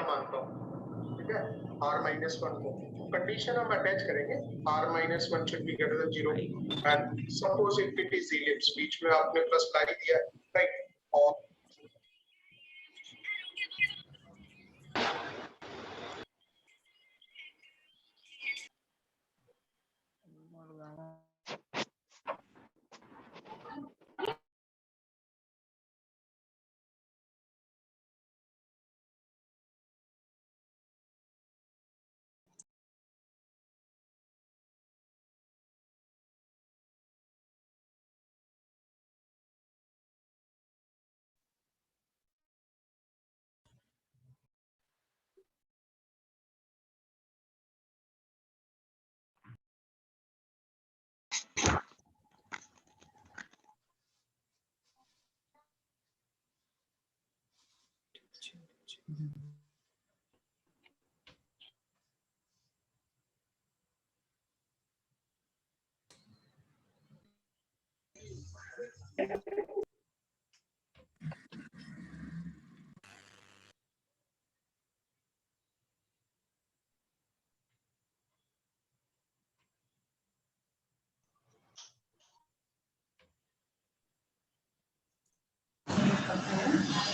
मानता हूँ, ठीक है, r-1 को कंडीशन हम अटैच करेंगे, r-1 should be greater than 0 and suppose if it is ellipse, बीच में आपने प्लस ला ही दिया, राइट, और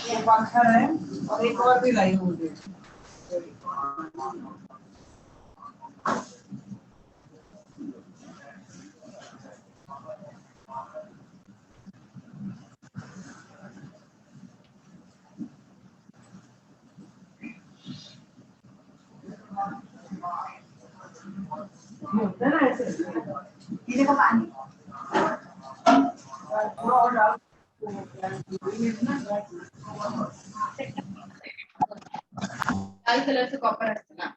एक पत्थर है और एक और भी लाई मुझे। ये देखो पानी थोड़ा और डाल लाल कलर से कॉपर है ना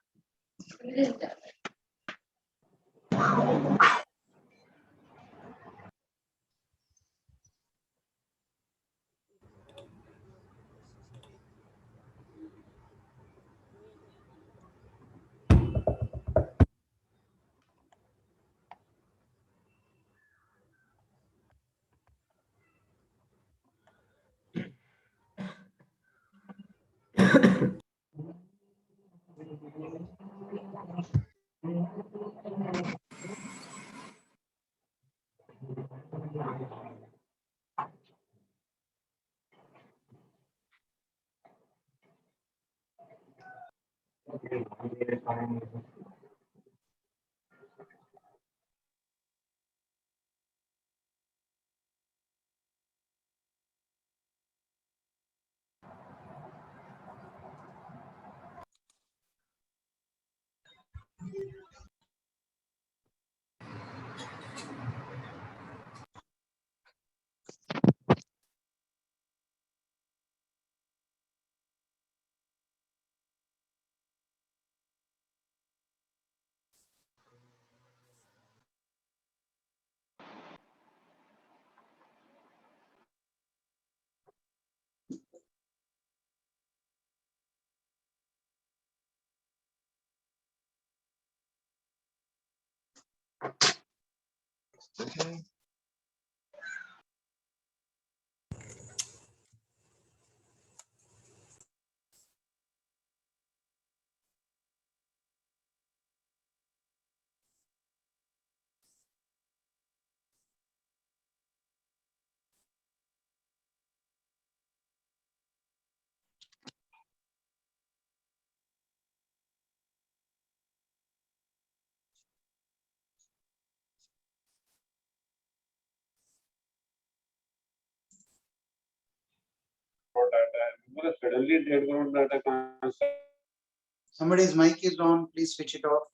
Somebody's mic is on, please switch it off.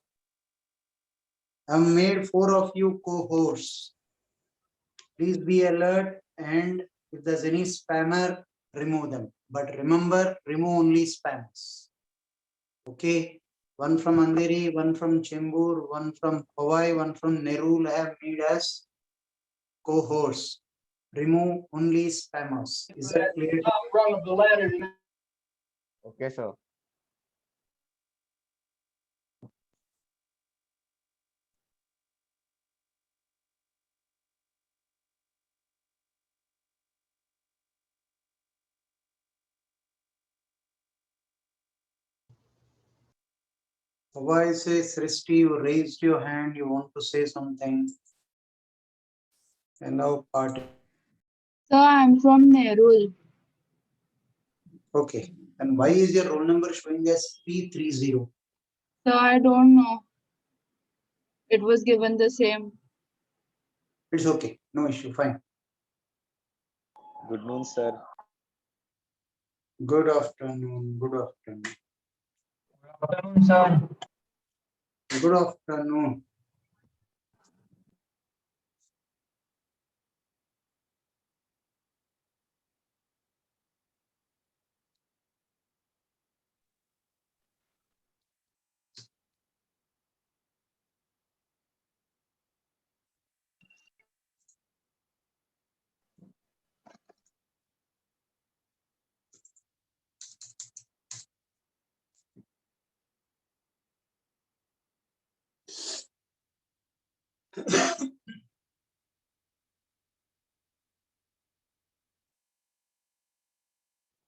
I've made 4 of you co-hosts. Please be alert, and if there's any spammer, remove them. But remember, remove only spams. Okay, one from Andheri, one from Chembur, one from Hawaii, one from Nerul I have made as co-hosts. Remove only spammers. Is that clear? rung of the ladder. Okay, sir. Why say Srishti, you raised your hand, you want to say something? Allow part. Sir, I'm from Nerul. Okay. And why is your roll number showing as P30? Sir, I don't know. It was given the same. It's okay. No issue. Fine. Good noon, sir. Good afternoon. Good afternoon. Good afternoon, sir. Good afternoon.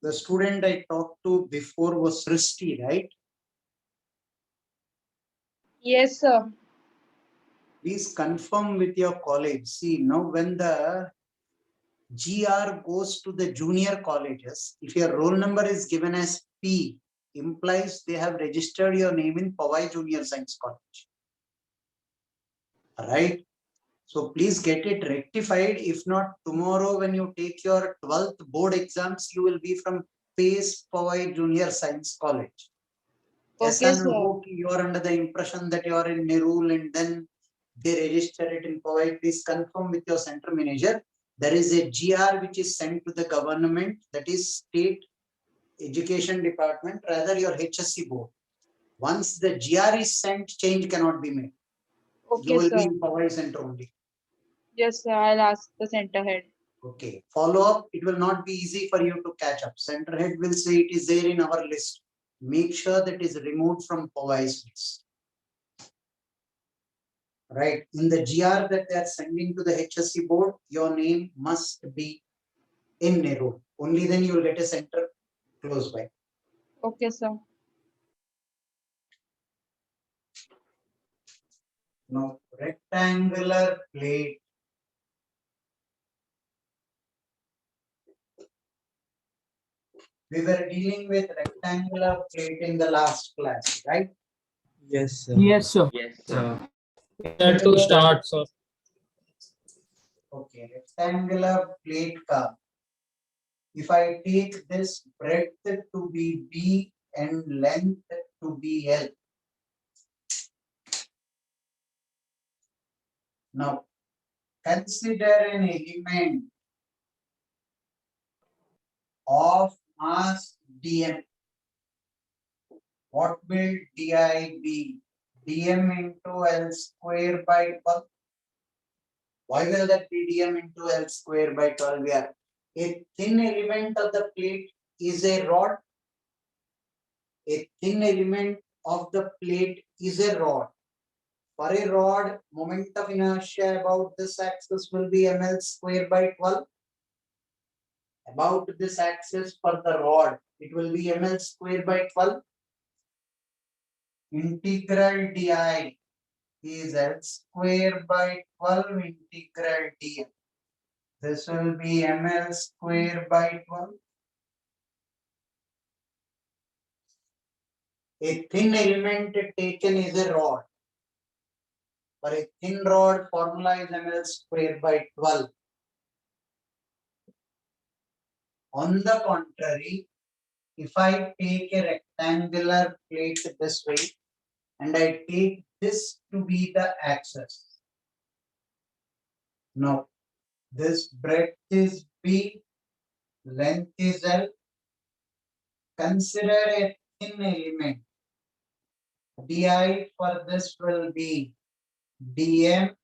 The student I talked to before was Srishti, right? Yes, sir. Please confirm with your college. See, now when the GR goes to the junior colleges, if your roll number is given as P, implies they have registered your name in Powai Junior Science College. Right? So please get it rectified. If not, tomorrow when you take your 12th board exams, you will be from PACE Powai Junior Science College. Yes, Okay, and sir. you are under the impression that you are in Nerul and then they register it in Powai. Please confirm with your center manager. There is a GR which is sent to the government, that is State Education Department, rather your HSC board. Once the GR is sent, change cannot be made. You Okay, will be sir. in Powai center only. Yes, sir. I'll ask the center head. Okay. Follow up. It will not be easy for you to catch up. Center head will say it is there in our list. Make sure that is removed from Powai's list. Right. In the GR that they are sending to the HSC board, your name must be in Nerul. Only then you will get a center close by. Okay, sir. Now, rectangular plate. We were dealing with rectangular plate in the last class, right? Yes, sir. Yes, sir. Yes, sir. Where to start, sir? Okay, rectangular plate ka. If I take this breadth to be B and length to be L. Now, consider an element of mass dm. What will di be? Dm into L square by 12. Why will that be dm into L square by 12? Yeah. A thin element of the plate is a rod. A thin element of the plate is a rod. For a rod, moment of inertia about this axis will be ml square by 12. About this axis for the rod, it will be ml square by 12. Integral di is L square by 12 integral dm. This will be ml square by 12. A thin element taken is a rod. For a thin rod, formula is ml square by 12. On the contrary, if I take a rectangular plate this way and I take this to be the axis. Now, this breadth is B, length is L. Consider a thin element. Di for this will be dm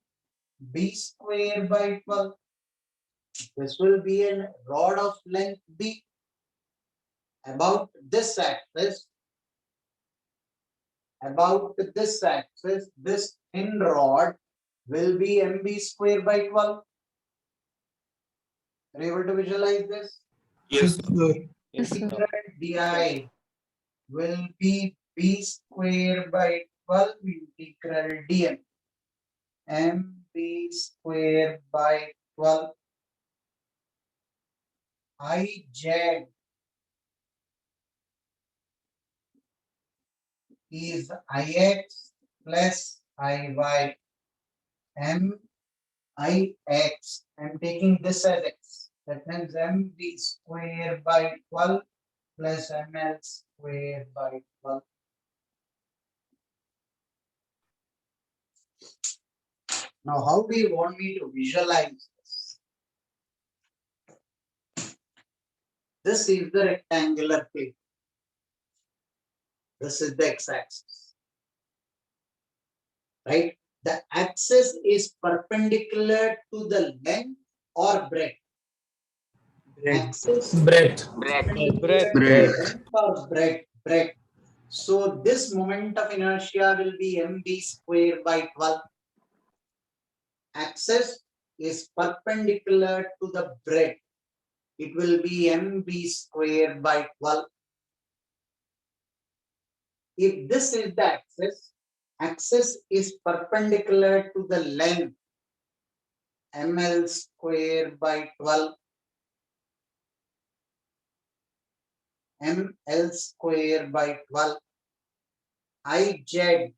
B square by 12. This will be a rod of length B. About this axis, this thin rod will be mb square by 12. Are you able to visualize this? Yes, Yes, sir. Integral di will be b square by 12 integral dm mb square by 12 iz is ix plus iy m ix. I'm taking this as x. That means mb square by 12 plus ml square by 12. Now, how do you want me to visualize this? This is the rectangular plate. This is the x-axis, right? The axis is perpendicular to the length or breadth. Axis Breath. perpendicular to the Breadth. length or breadth. So this moment of inertia will be mb square by 12. Axis is perpendicular to the breadth. It will be mb square by 12. If this is the axis is perpendicular to the length, ml square by 12, ml square by 12, iz,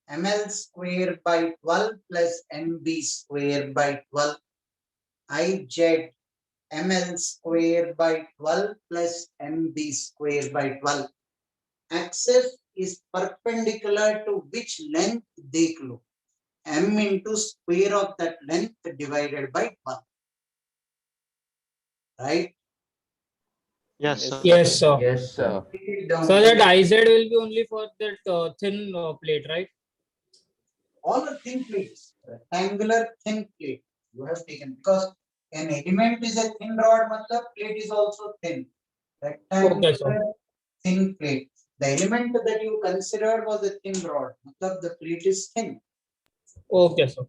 ml square by 12 plus mb square by 12, iz, ml square by 12 plus mb square by 12. Axis is perpendicular to which length? देख लो. M into square of that length divided by 1. Right? Yes, sir. Yes, sir. Yes, sir. Take it down. So that IZ will be only for that thin plate, right? All are thin plates, rectangular thin plate you have taken because an element is a thin rod, matlab plate is also thin. Rectangular Okay, sir. thin plate. The element that you considered was a thin rod, matlab the plate is thin. Okay, sir.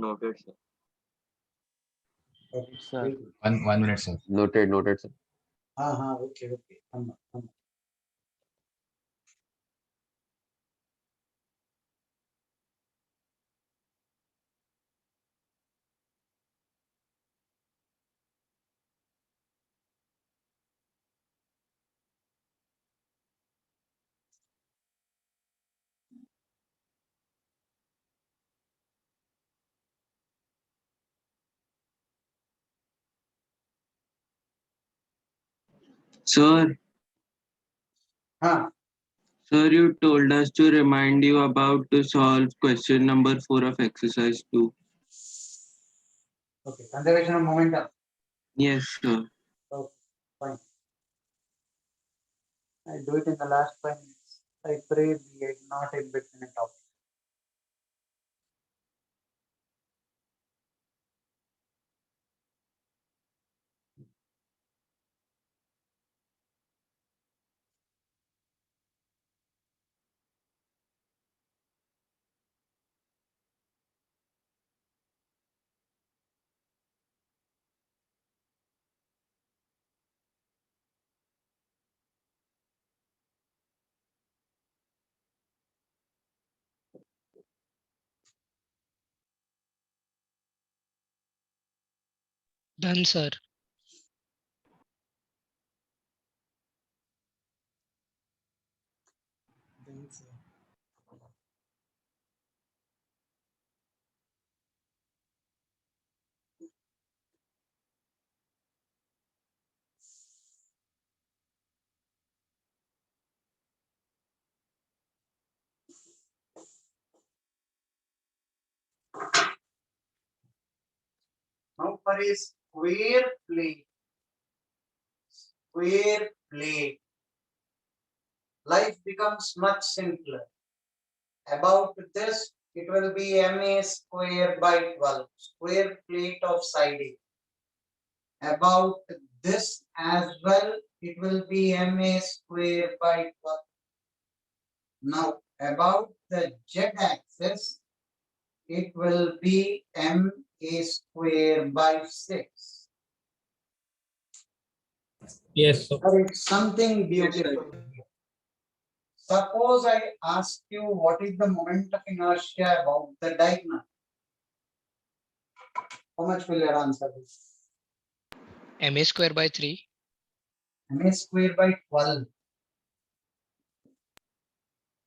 Noted, sir. Okay. Sir. Very good. 1 minute, sir. Noted, sir. Okay. Come on. Sir, Huh. sir, you told us to remind you about to solve question number 4 of exercise 2. Okay. Conservation of momentum. Yes, sir. Okay. Fine. I do it in the last 5 minutes. I pray we are not in between a topic. Done, sir. for a square plate, life becomes much simpler. About this, it will be MA square by 12, square plate of side A. About this as well, it will be MA square by 12. Now, about the Z axis, it will be MA square by 6. Yes, sir. But it's something beautiful here. Suppose I ask you what is the moment of inertia about the diagonal. How much will your answer be? MA square by 3. MA square by 12.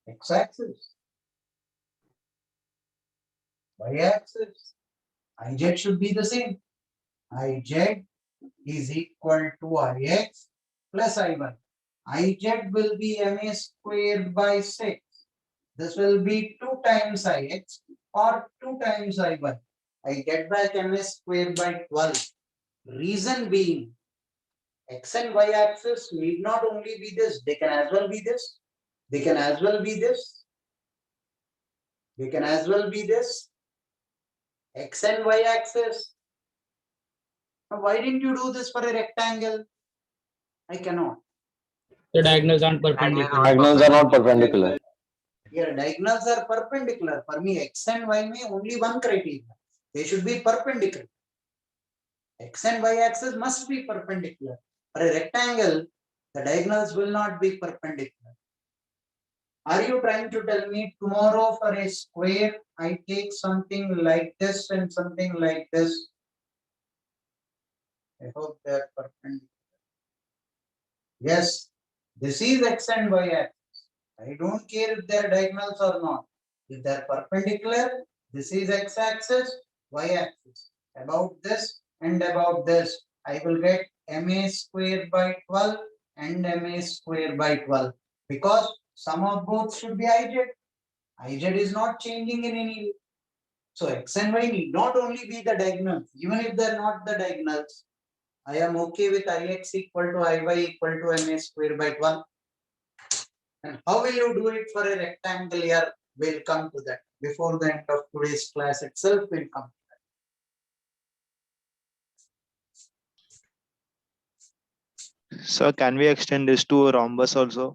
X-axis. Y-axis. IZ should be the same. IZ is equal to IX plus IY. IZ will be MA square by 6. This will be 2 times IX or 2 times IY. I get back MA square by 12. Reason being, X and Y axis need not only be this, they can as well be this. They can as well be this. They can as well be this. X and Y axis. Now, why didn't you do this for a rectangle? I cannot. The diagonals aren't perpendicular. Diagonals are not perpendicular. Here, diagonals are perpendicular. For me, X and Y may only one criteria. They should be perpendicular. X and Y axis must be perpendicular. For a rectangle, the diagonals will not be perpendicular. Are you trying to tell me tomorrow for a square, I take something like this and something like this? I hope they are perpendicular. Yes, this is X and Y axis. I don't care if they are diagonals or not. If they are perpendicular, this is X axis, Y axis. About this and about this, I will get MA square by 12 and MA square by 12 because sum of both should be IZ. IZ is not changing in any way. So X and Y need not only be the diagonals, even if they are not the diagonals, I am okay with Ix equal to Iy equal to MA square by 12. And how will you do it for a rectangle here? We'll come to that. Before the end of today's class itself, we'll come to that. Sir, can we extend this to a rhombus also?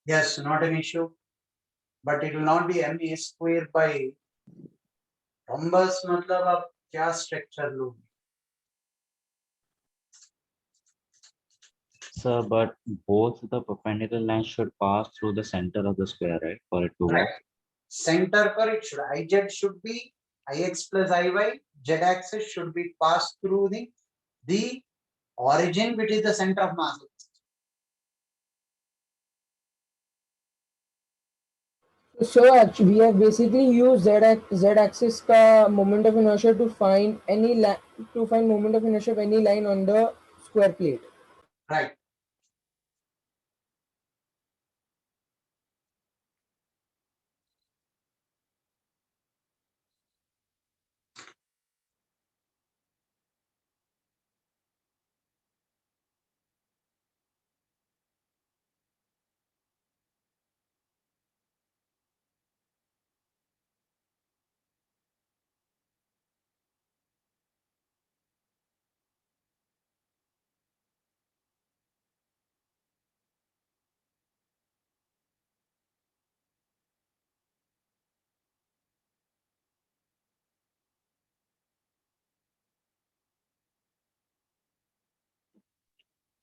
Yes, not an issue. But it will not be MA square by rhombus मतलब आप क्या structure लोगे? Sir, but both the perpendicular lines should pass through the center of the square, right? For it to work. Right. Center for it should IZ should be Ix plus Iy. Z axis should be passed through the origin, which is the center of mass. So actually, we have basically used z axis का moment of inertia to find moment of inertia of any line on the square plate. Right.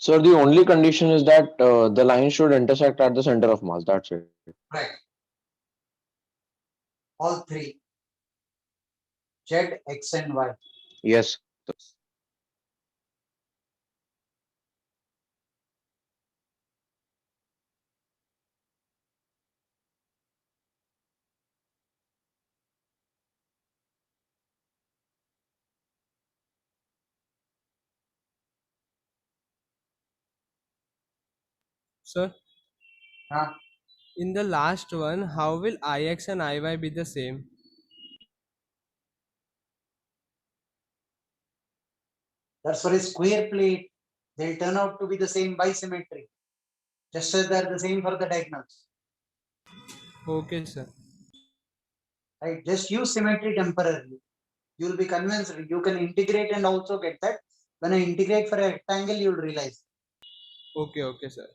So the only condition is that the line should intersect at the center of mass. That's it. Right. All three. Z, X, and Y. Yes. Sir, Huh? in the last one, how will Ix and Iy be the same? That's for a square plate. They'll turn out to be the same by symmetry. Just as they're the same for the diagonals. Okay, sir. Right? Just use symmetry temporarily. You'll be convinced you can integrate and also get that. When I integrate for a rectangle, you'll realize. Okay, okay, sir.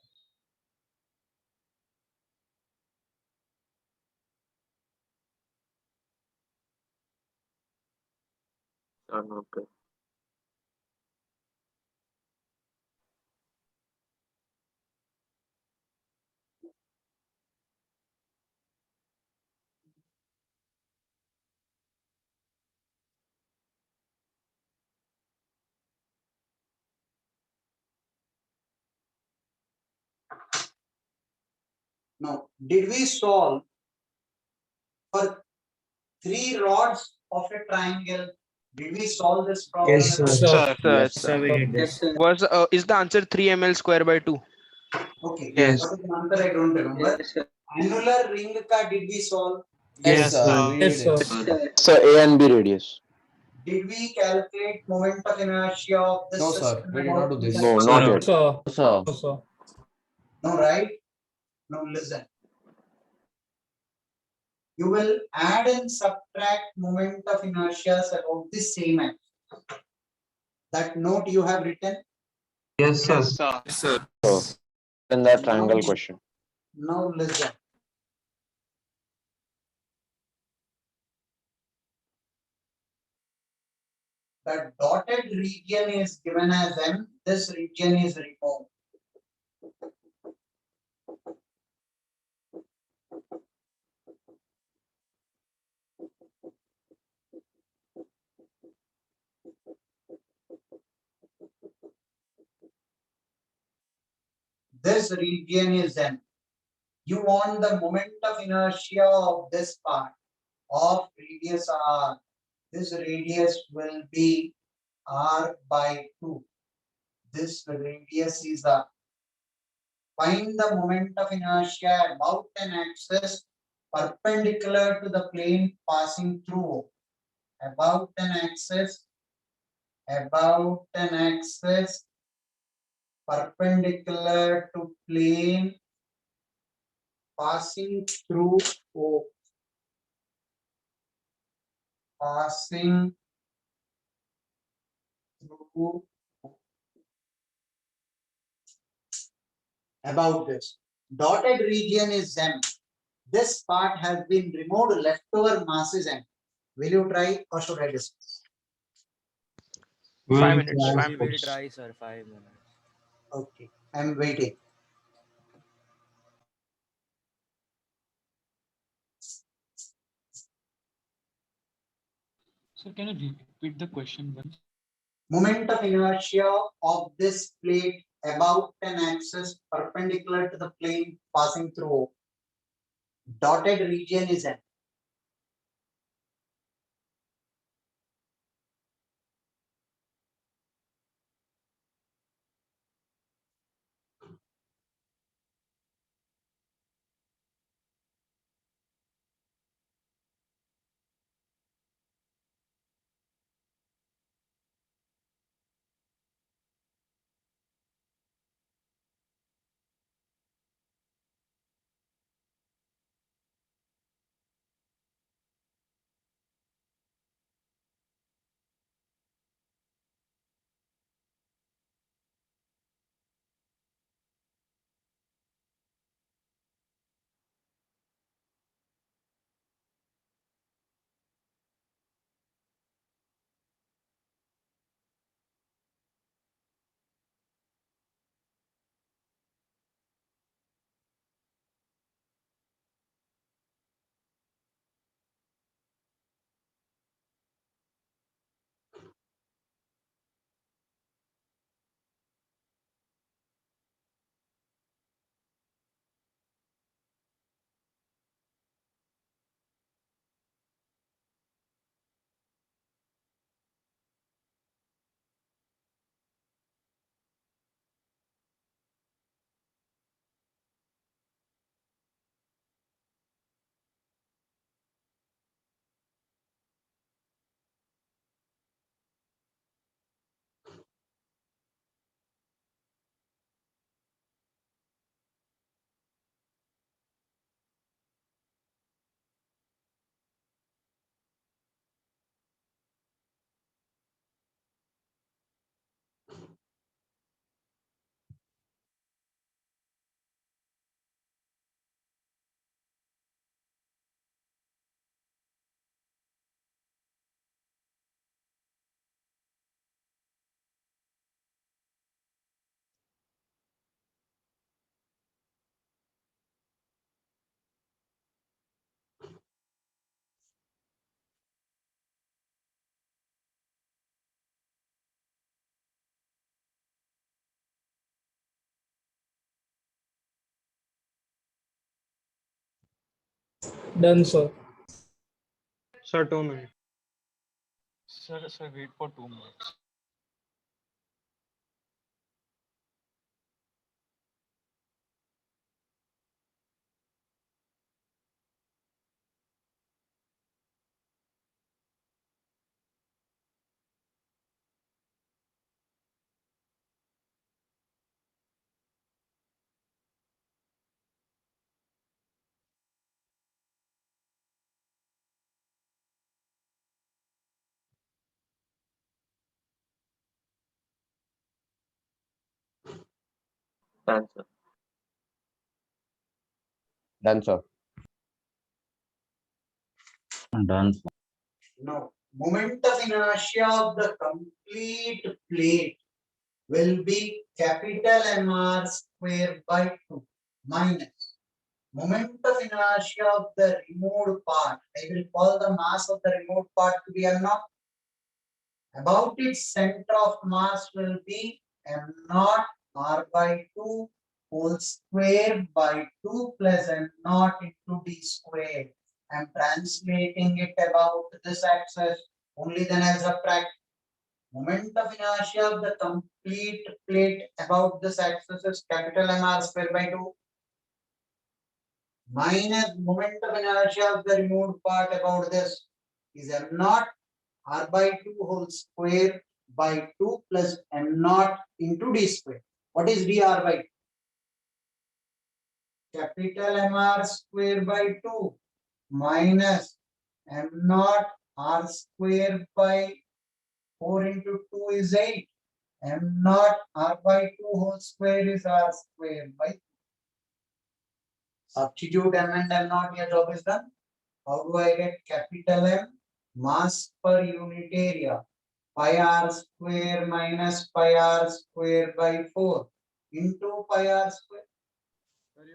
Okay. Now, did we solve for 3 rods of a triangle? Did we solve this problem? Yes, sir. Sir, Yes, sir. we did this. Was is the answer 3 ml square by 2? Okay. Yes. What is the answer? I don't remember. Annular ring ka did we solve? Yes, sir. Yes, sir. So A and B radius. Did we calculate moment of inertia of this No, sir. system? We did not do this. No, not yet. Sir. So, Sir. No, right? Now listen. You will add and subtract moment of inertia about the same axis. That note you have written. Yes, sir. Sir. In that triangle question. Now listen. The dotted region is given as M. This region is removed. This region is M. You want the moment of inertia of this part of radius R. This radius will be R by 2. This radius is R. Find the moment of inertia about an axis perpendicular to the plane passing through. About an axis perpendicular to plane passing through O. Passing through about this. Dotted region is M. This part has been removed, leftover mass is M. Will you try or should I discuss? 5 minutes. we 5 will minutes. try, sir. 5 minutes. Okay, I'm waiting. Sir, can you repeat the question once? Moment of inertia of this plate about an axis perpendicular to the plane passing through. Dotted region is M. Done, sir. Sir, 2 minutes. Sir, wait for 2 minutes. Done, sir. Done, sir. Done. No, moment of inertia of the complete plate will be capital MR square by 2 minus moment of inertia of the removed part. I will call the mass of the removed part to be M0. About its center of mass will be M0 R by 2 whole square by 2 plus M0 into D square. I'm translating it about this axis. Only then I'll subtract. Moment of inertia of the complete plate about this axis is capital MR square by 2 minus moment of inertia of the removed part about this is M0 R by 2 whole square by 2 plus M0 into D square. What is dr by 2? Capital MR square by 2 minus M0 R square by 4 into 2 is 8. M0 R by 2 whole square is R square by 2. Substitute M and M0, your job is done. How do I get capital M? Mass per unit area. Pi r square minus pi r square by 4 into pi r square.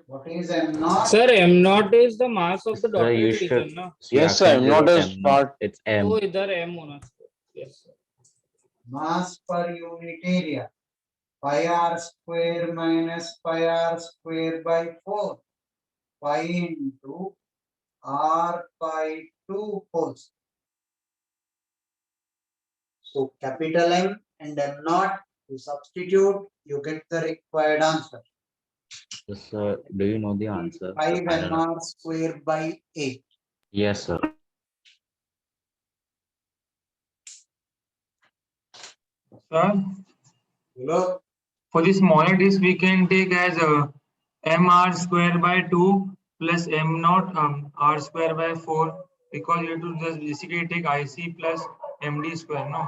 What is M0? Sir, M0 is the mass of the Sir, you dotted should. region, na? Yes, sir. actually M0 it's is M0. not. It's M. Oh, idhar M hona chahiye. Yes, sir. Mass per unit area. Pi r square minus pi r square by 4. Pi into r by 2 wholes. So capital M and M0, you substitute, you get the required answer. Sir, do you know the answer? 5 The final MR square by 8. Yes, sir. Sir, Look, for the smaller disk, we can take as mr square by 2 plus m0 r square by 4 because you have to just basically take IC plus MD square, no?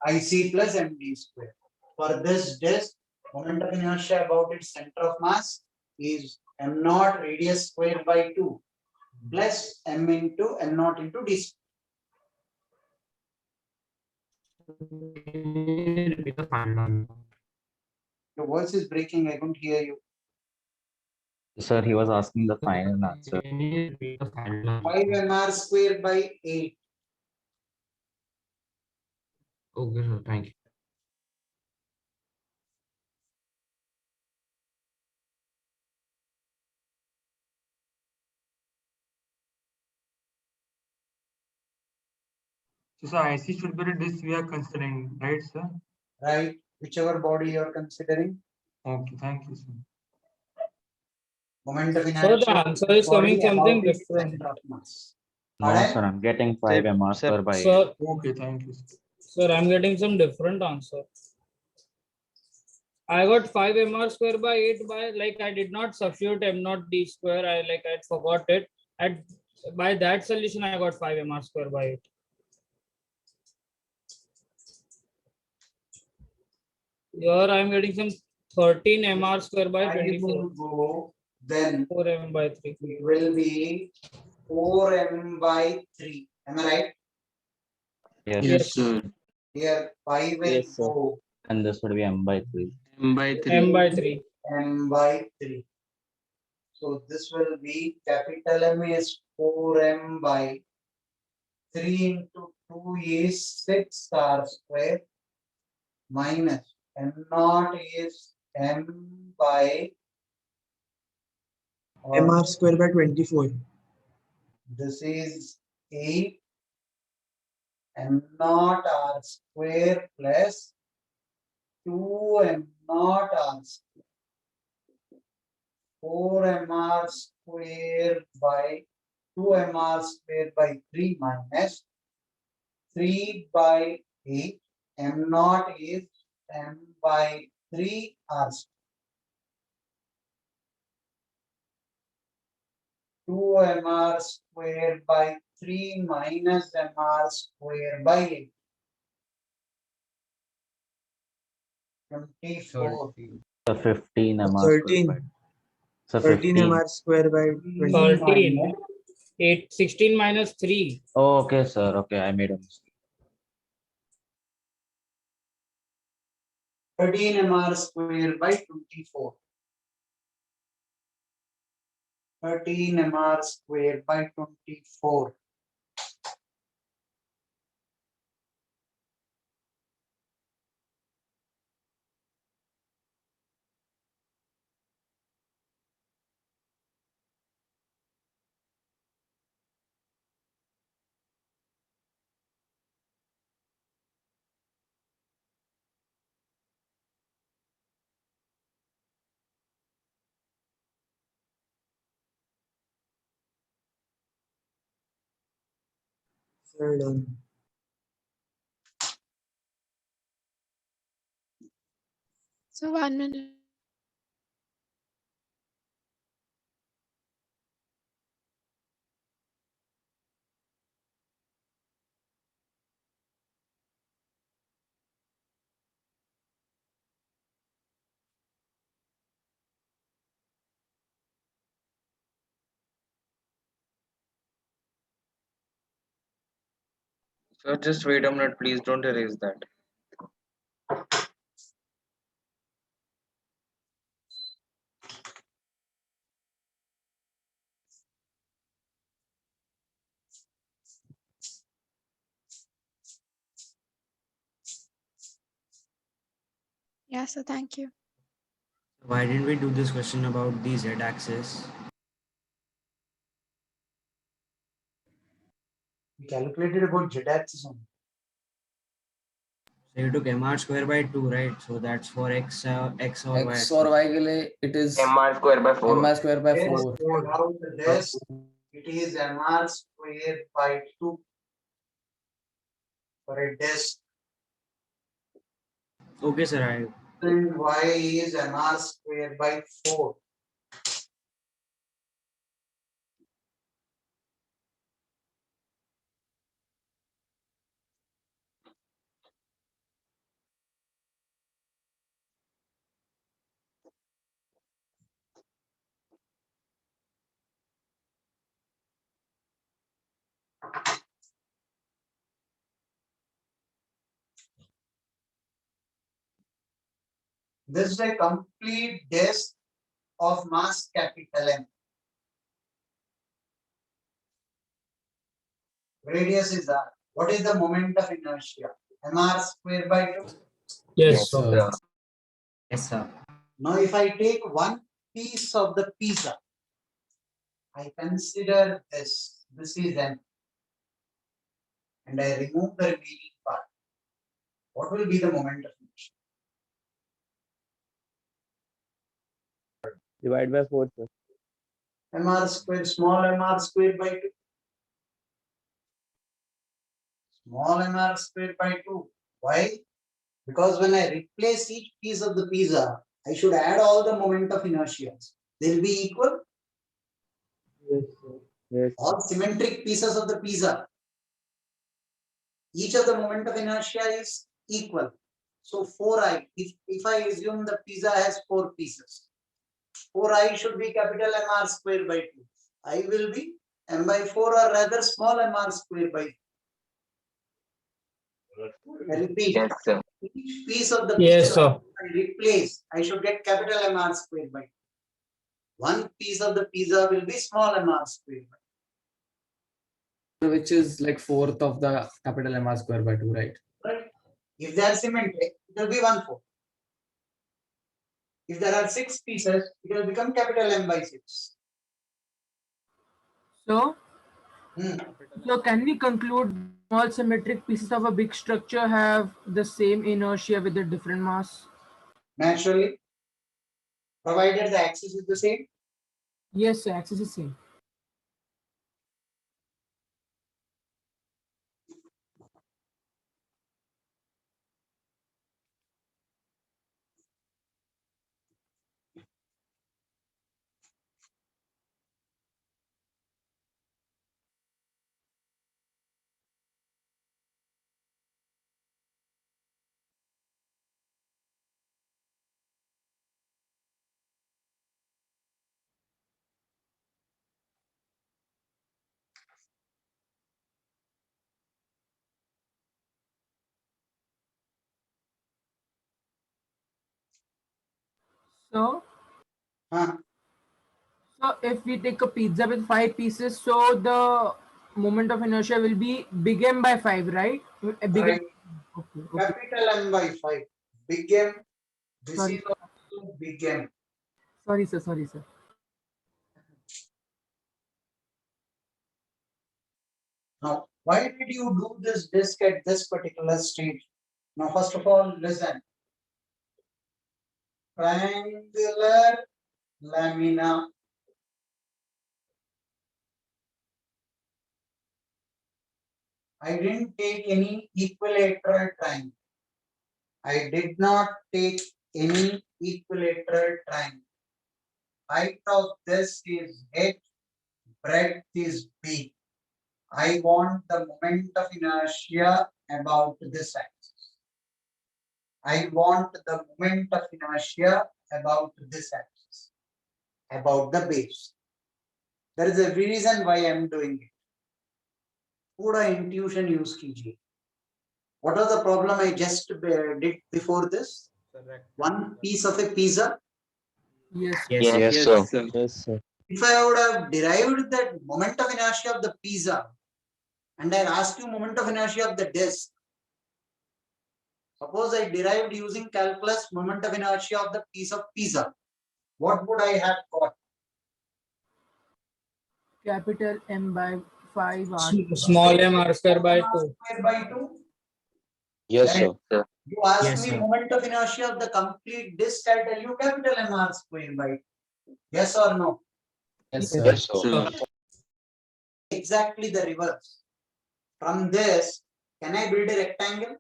IC plus MD square. For this disk, moment of inertia about its center of mass is M0 radius square by 2 plus M into M0 into D square. Your voice is breaking, I couldn't hear you. Sir, he was asking the final answer. 5 MR square by 8. Okay, sir. Thank you. So, sir, IC should be the disk we are considering, right, sir? Right, whichever body you are considering. Okay, thank you, sir. Moment of So inertia. the answer is coming body something about its different. center of mass. No, Pardon? sir, I'm getting 5 MR square by 8. Sir, Okay, thank you, sir. sir, I'm getting some different answer. I got 5 MR square by 8 by like I did not substitute M0 D square. I forgot it. At by that solution, I got 5 MR square by 8. Here I'm getting some 13 MR square by 24. Go, then 4 M by 3. it will be 4M by 3. Am I right? Yes. Yes, sir. Here 5 will Yes, sir. go And this would be M by 3. M by 3. M by 3. M by 3. So this will be capital M is 4M by 3 into 2 is 6 r square minus M0 is M by MR square by 24. This is 8 m naught r square plus 2 m naught r square. 4 mr square by 2 mr square by 3 minus 3 by 8. M naught is m by 3 r square. 2 mr square by 3 minus mr square by 8. 24. The 15 mr square 13. by. So 13 15. mr square by 20. 13. 16 minus 3. Oh, okay, sir. Okay, I made a mistake. 13 mr square by 24. 13 mr square by 24. Well done. So 1 minute. Sir, just wait a minute, please don't erase that. Yeah, so thank you. Why didn't we do this question about the z-axis? We calculated about z-axis only. So you took mr square by 2, right? So that's for x or y. X और Y के लिए it is mr square by 4. mr square by Yes, 4. about this, it is mr square by 2 for a disk. Okay, sir. And y is mr square by 4. This is a complete disk of mass capital M. Radius is r. What is the moment of inertia? Mr square by 2. Yes, sir. sir. Yes, sir. Now, if I take one piece of the pizza, I consider this. This is M. And I remove the remaining part. What will be the moment of inertia? Divide by 4, sir. Mr square, small mr square by 2. Small mr square by 2. Why? Because when I replace each piece of the pizza, I should add all the moment of inertia. They'll be equal. Yes, sir. Yes. All symmetric pieces of the pizza. Each of the moment of inertia is equal. So 4i, if I assume the pizza has 4 pieces, 4i should be capital mr square by 2. I will be m by 4 or rather small mr square by 2. I repeat, Yes, sir. each piece of the Yes, pizza sir. I replace, I should get capital mr square by 2. One piece of the pizza will be small mr square by 2. Which is like fourth of the capital mr square by 2, right? Right? If they are symmetric, it will be 1/4. If there are 6 pieces, it will become capital M by 6. So So can we conclude small symmetric pieces of a big structure have the same inertia with a different mass? Naturally, provided the axis is the same. Yes, sir, axis is same. So, so if we take a pizza with 5 pieces, so the moment of inertia will be big M by 5, right? Big M. Right. Capital M by 5. Big M. This Sorry. is also big M. Sorry, sir. Sorry, sir. Now, why did you do this disk at this particular stage? Now, first of all, listen. Triangular lamina. I didn't take any equilateral triangle. I did not take any equilateral triangle. Height of this is h, breadth is b. I want the moment of inertia about this axis. I want the moment of inertia about this axis, about the base. There is a reason why I am doing it. Pura intuition use कीजिए. What was the problem I just did before this? One piece of a pizza. Yes. Yes, sir. Yes, sir. If I would have derived that moment of inertia of the pizza, and I asked you moment of inertia of the disk, suppose I derived using calculus moment of inertia of the piece of pizza, what would I have got? Capital M by 5 R. Small m r square by 2. Square by 2. Yes, Right? sir. You ask Yes, me sir. moment of inertia of the complete disk, I tell you capital M R square by 2. Yes or no? Yes, sir. Yes, sir. Exactly the reverse. From this, can I build a rectangle?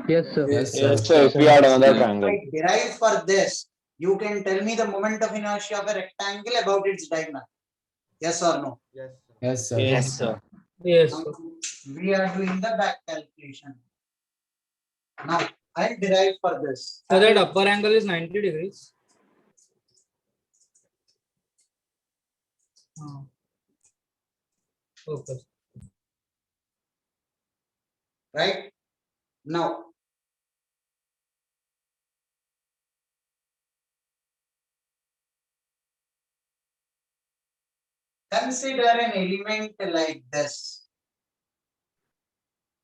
Yes, sir. Yes, sir. If we add another If triangle. I derive for this, you can tell me the moment of inertia of a rectangle about its diagonal. Yes or no? Yes, sir. Yes, sir. Yes. Now, we are doing the back calculation. Now, I'll derive for this. So that upper angle is 90 degrees. Okay. Right? Now, consider an element like this.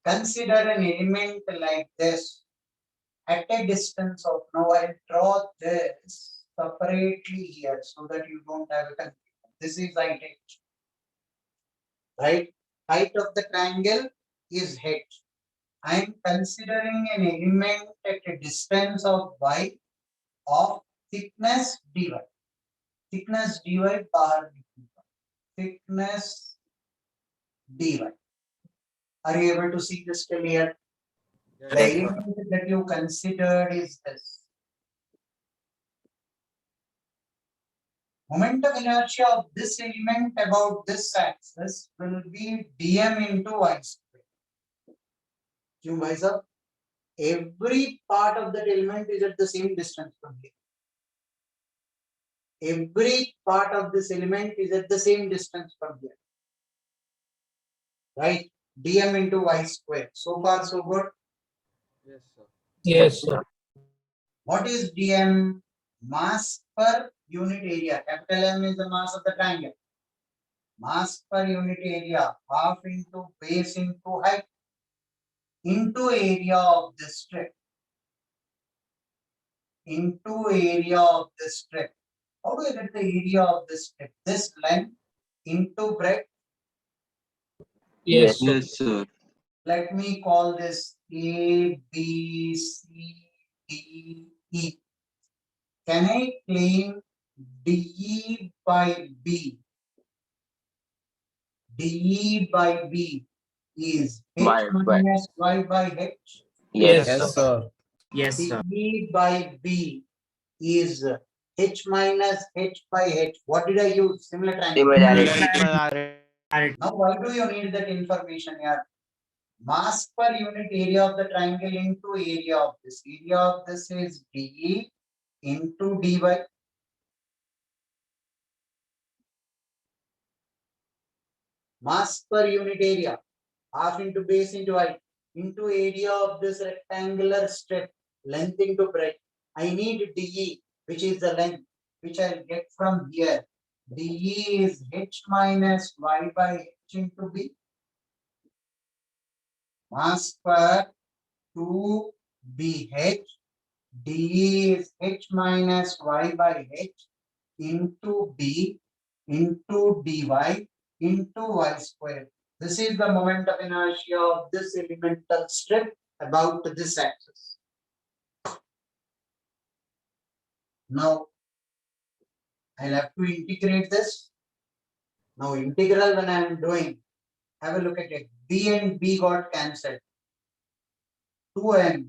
Consider an element like this at a distance of, now I'll draw this separately here so that you don't have a confusion. This is height h. Right? Height of the triangle is h. I am considering an element at a distance of y of thickness dy. Thickness dy bar thickness dy. Are you able to see this till here? The element that you considered is this. Moment of inertia of this element about this axis will be dm into y square. क्यों भाई साहब? Every part of that element is at the same distance from here. Every part of this element is at the same distance from here. Right? dm into y square. So far, so good? Yes, sir. What is dm? Mass per unit area. Capital M is the mass of the triangle. Mass per unit area, half into base into height into area of this strip. Into area of this strip. How do I get the area of this strip? This length into breadth Yes, sir. Yes, sir. Let me call this A, B, C, D, E. Can I claim DE by B? DE by B is H By minus Y by H. yes, Yes, sir. sir. Yes, sir. DE by B is H minus H by H. What did I use? Similar triangle. Similarity. Now, why do you need that information here? Mass per unit area of the triangle into area of this. Area of this is DE into DY. Mass per unit area, half into base into height, into area of this rectangular strip, length into breadth. I need DE, which is the length, which I'll get from here. DE is H minus Y by H into B. Mass per 2BH, DE is H minus Y by H into B into dy into y square. This is the moment of inertia of this elemental strip about this axis. Now, I'll have to integrate this. Now, integral when I am doing, have a look at it. B and B got cancelled. 2m,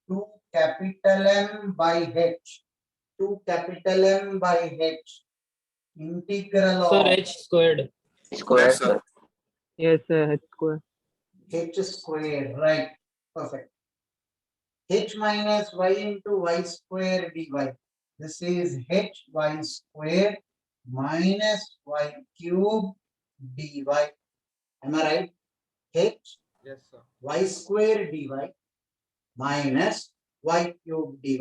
2 capital M by H, 2 capital M by H, integral Sir, of H squared. Square, sir. Yes, H square. H square, right? Perfect. H minus y into y square dy. This is H y square minus y cube dy. Am I right? H Yes, sir. y square dy minus y cube dy.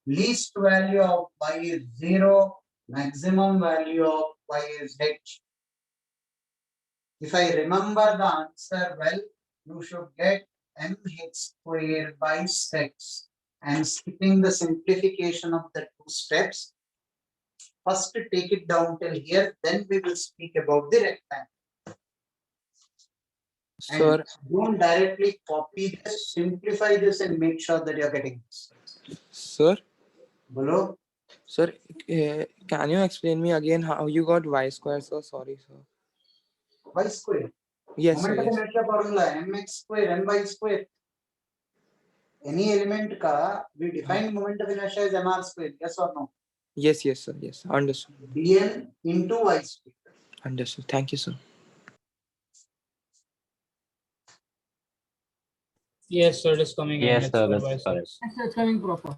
Least value of y is 0. Maximum value of y is h. If I remember the answer well, you should get mh square by 6. I am skipping the simplification of the 2 steps. First, take it down till here, then we will speak about the rectangle. Sir, And don't directly copy this, simplify this and make sure that you are getting this. sir, Bolo? sir, can you explain me again how you got y square? So sorry, sir. Y square. Yes, sir. Moment of Yes. inertia formula mx square my square. Any element ka we define moment of inertia as mr square. Yes or no? Yes, yes, sir. Yes, understood. dn into y square. Understood. Thank you, sir. Yes, sir, it is coming in. Yes, H sir, square that's by correct. 6. It's coming proper.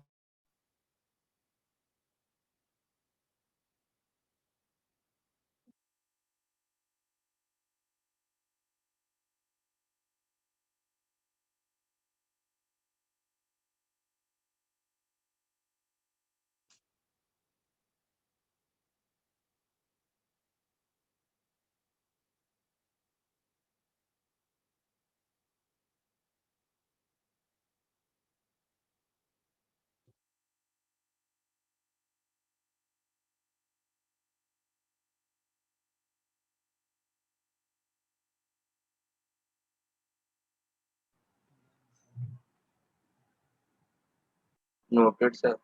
Noted, sir.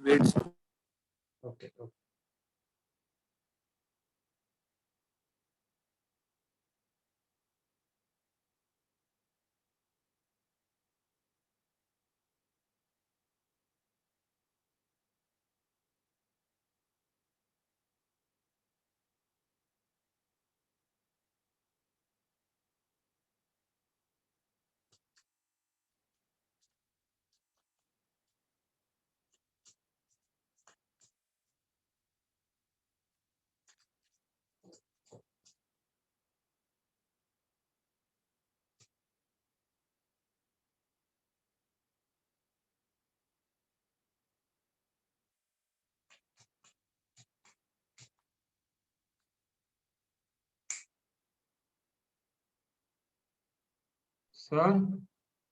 Wait, sir. Okay. Okay. Sir,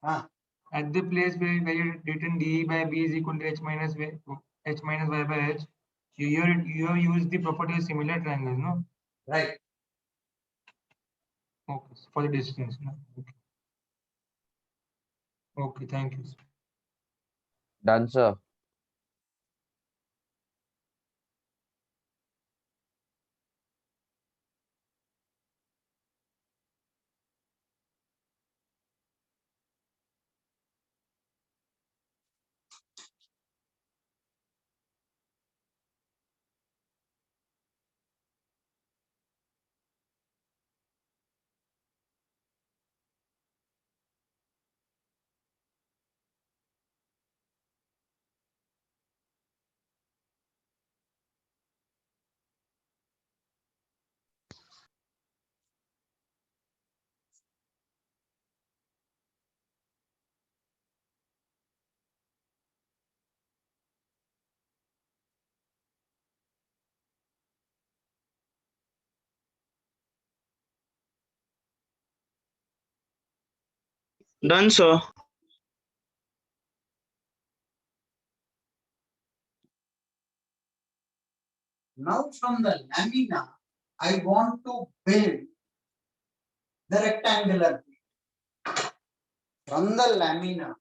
Ah, at the place where you written d by b is equal to h minus y by h, you have used the property of similar triangles, no? right. Okay, for the distance. No? Okay. Okay, thank you. Done, sir. Done, sir. Now from the lamina, I want to build the rectangular plate. From the lamina,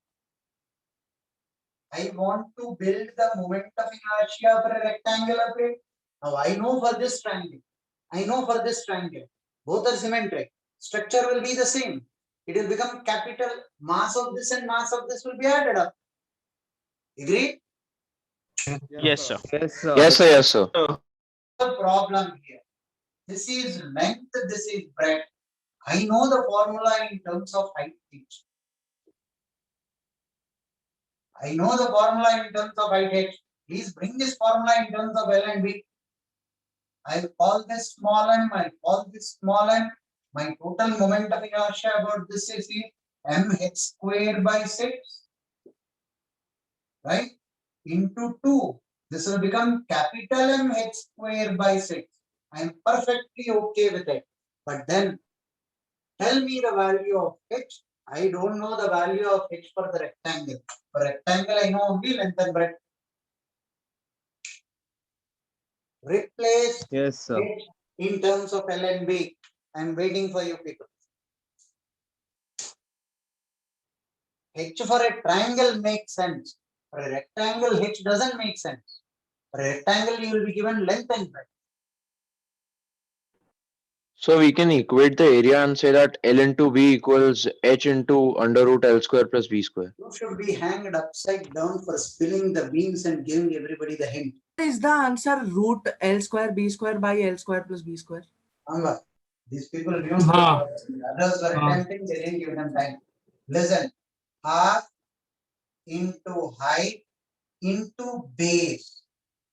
I want to build the moment of inertia for a rectangular plate. Now I know for this triangle, I know for this triangle, both are symmetric. Structure will be the same. It will become capital. Mass of this and mass of this will be added up. Agree? Yes, sir. Yes, sir. Yes, sir. Yes, sir. The problem here. This is length, this is breadth. I know the formula in terms of height h. I know the formula in terms of height h. Please bring this formula in terms of L and B. I call this small m, I call this small m. My total moment of inertia about this is mh square by 6, right? Into 2. This will become capital mh square by 6. I am perfectly okay with it. But then tell me the value of h. I don't know the value of h for the rectangle. For rectangle, I know only length and breadth. Replace Yes, sir. h in terms of L and B. I am waiting for you people. H for a triangle makes sense. For a rectangle, h doesn't make sense. For a rectangle, you will be given length and breadth. So we can equate the area and say that L into B equals H into under root L square plus B square. You should be hanged upside down for spilling the beans and giving everybody the hint. Is the answer root L square B square by L square plus B square? Anga, these people knew the others were attempting, they didn't give them time. Listen, half into height into base.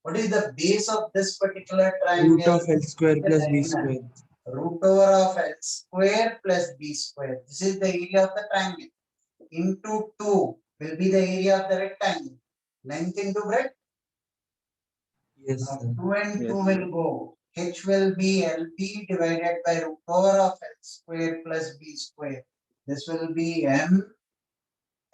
What is the base of this particular triangle? Root of L square plus B square. Root over of L square plus B square. This is the area of the triangle. Into 2 will be the area of the rectangle. Length into breadth. Yes. Now 2 and 2 will go. H will be LB divided by root over of L square plus B square. This will be M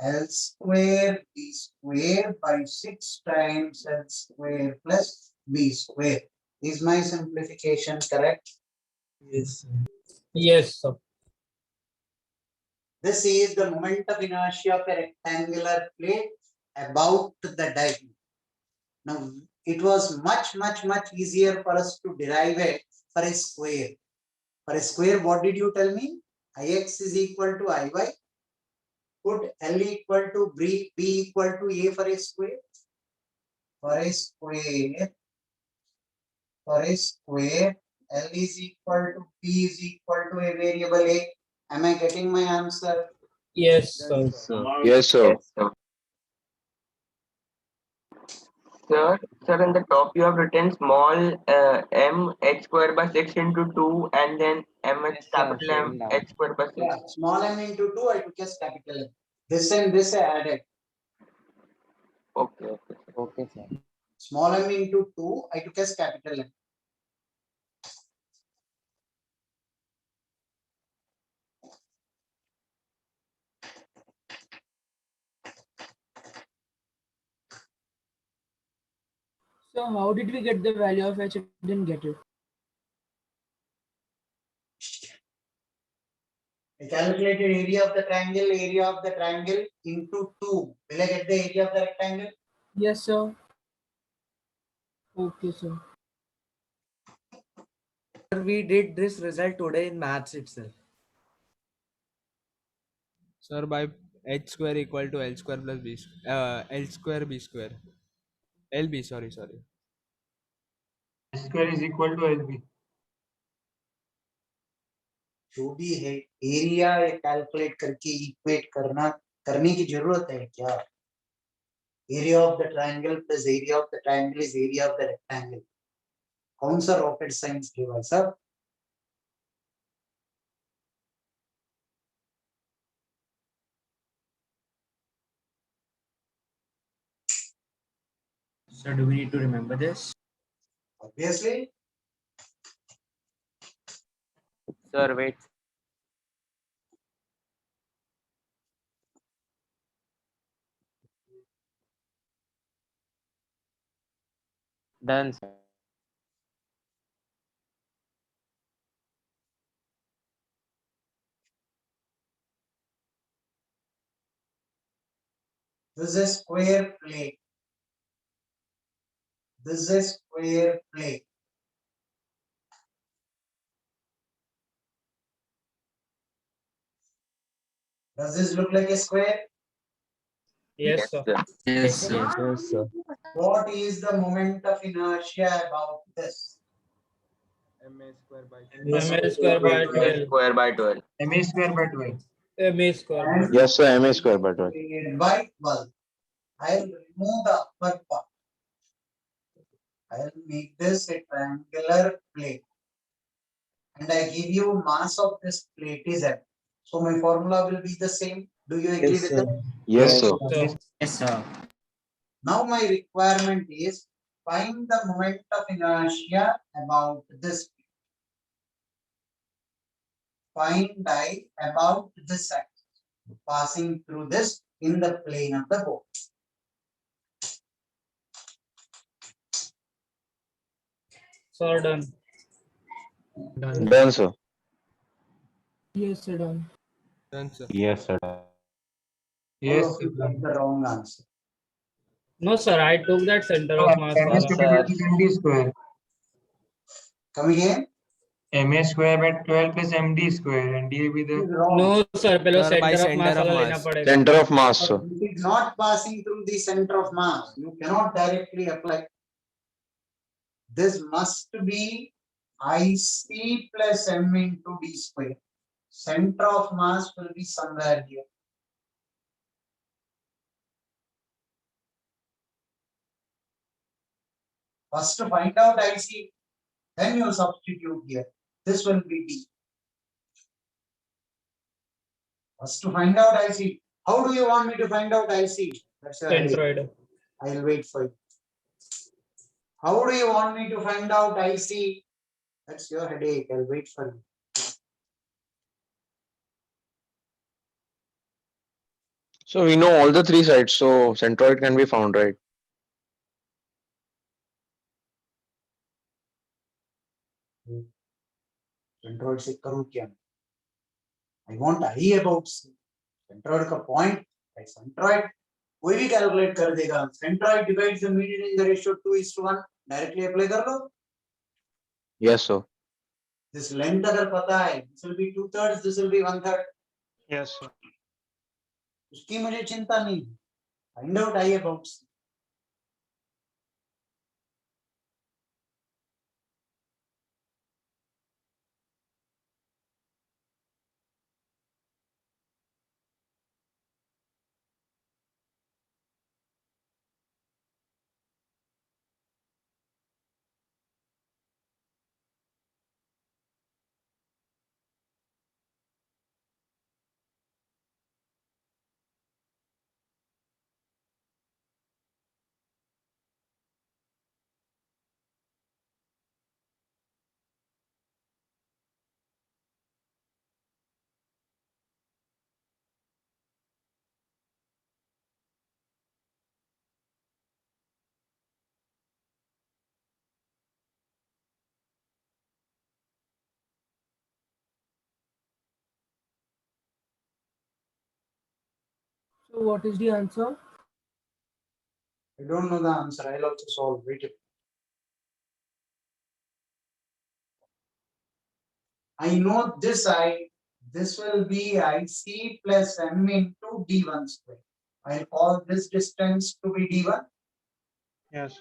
L square B square by 6 times L square plus B square. Is my simplification correct? Yes. Yes, sir. This is the moment of inertia of a rectangular plate about the diagonal. Now, it was much easier for us to derive it for a square. For a square, what did you tell me? Ix is equal to Iy. Put L equal to B equal to A for a square. For a square, L is equal to B is equal to a variable A. Am I getting my answer? Yes, sir. Yes, sir. Sir, in the top you have written small m h square by 6 into 2 and then m h capital M h square by 6. Yeah, small m into 2, I took as capital M. This and this I added. Okay. Okay, sir. Small m into 2, I took as capital M. So how did we get the value of h? I didn't get it. I calculated area of the triangle into 2. Will I get the area of the rectangle? Yes, sir. Okay, sir. We did this result today in maths itself. Sir, by h square equal to L square plus B, L square B square. LB, sorry. S square is equal to LB. जो भी है area calculate करके equate करने की जरूरत है क्या? Area of the triangle plus area of the triangle is area of the rectangle. कौन सा रॉकेट साइंस है भाई साहब? So do we need to remember this? Obviously. Sir, wait. Done, sir. This is a square plate. This is a square plate. Does this look like a square? Yes, sir. Yes, sir. What is the moment of inertia about this? MA square by MA square by 12. Square by 12. MA square by 12. MA square. Yes, sir. MA square by 12. By 12. I will remove the upper part. I will make this a triangular plate. And I give you mass of this plate is M. So my formula will be the same. Do you agree with that? Yes, sir. Yes, sir. Now my requirement is find the moment of inertia about this. Find I about this axis passing through this in the plane of the boat. Sir, done. Done, sir. Yes, sir. Done. Done, sir. Yes, sir. Yes, All of you got the wrong answer. No, sir. I took that center of mass. MA sir. square plus MD square. Come again? MA square by 12 plus MD square, and D will be the Wrong. No, sir. पहले Sir, by center of center mass of वाला लेना mass. पड़ेगा. Center of mass, sir. It is not passing through the center of mass. You cannot directly apply. This must be IC plus M into D square. Center of mass will be somewhere here. First to find out IC, then you substitute here. This will be D. First to find out IC. How do you want me to find out IC? That's your headache. Centroid. I'll wait for you. How do you want me to find out IC? That's your headache. I'll wait for you. So we know all the three sides, so centroid can be found, right? Centroid से करूँ क्या? I want I about C. Centroid का point by centroid कोई भी calculate कर देगा. Centroid divides the median in the ratio 2:1. Directly apply कर लो. Yes, sir. This length अगर पता है, this will be 2/3, this will be 1/3. Yes, sir. उसकी मुझे चिंता नहीं. Find out I about C. So what is the answer? I don't know the answer. I'll also solve. Wait. I know this will be IC plus M into D1 square. I'll call this distance to be D1. Yes.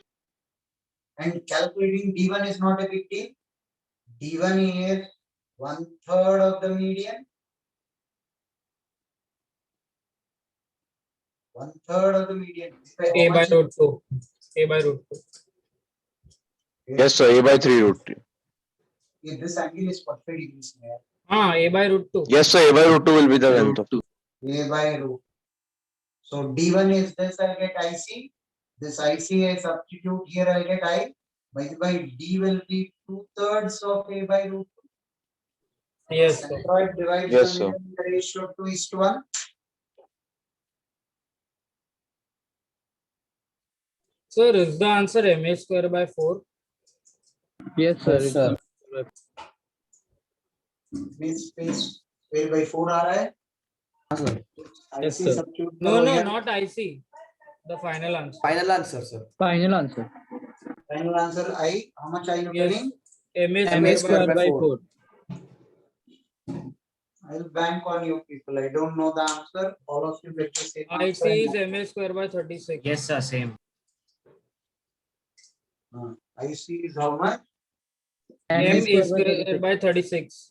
And calculating D1 is not a big deal. D1 is 1/3 of the median. 1/3 of the median. A by root 2. A by root 2. Yes, sir. A by 3 root 2. This angle is 40 degrees here. A by root 2. Yes, sir. A by root 2 will be the length of. A by root. So D1 is this, I'll get IC. This IC I substitute here, I'll get I. By D will be 2/3 of A by root 2. Yes, sir. Centroid divides Yes, the sir. median in the ratio of 2:1. Sir, is the answer MA square by 4? Yes, sir. Yes, sir. Means space square by 4 आ रहा है. Yes, IC sir. substitute No, करो no, here. not IC. The final answer. Final answer, sir. Final answer. Final answer I. How much are you Yes. telling? MA MA square by 4. I'll bank on you people. I don't know the answer. All of you get the same IC answer. is MA square by 36. Yes, sir. Same. IC is how much? M is square by 36.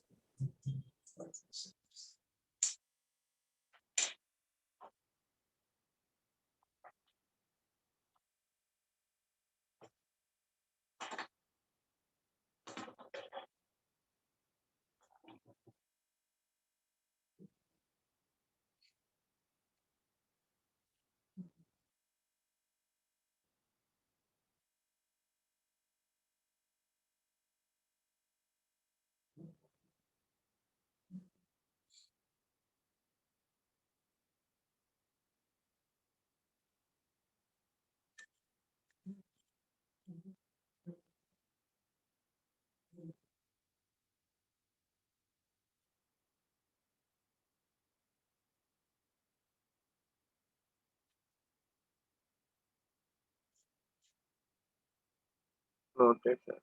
Noted, sir.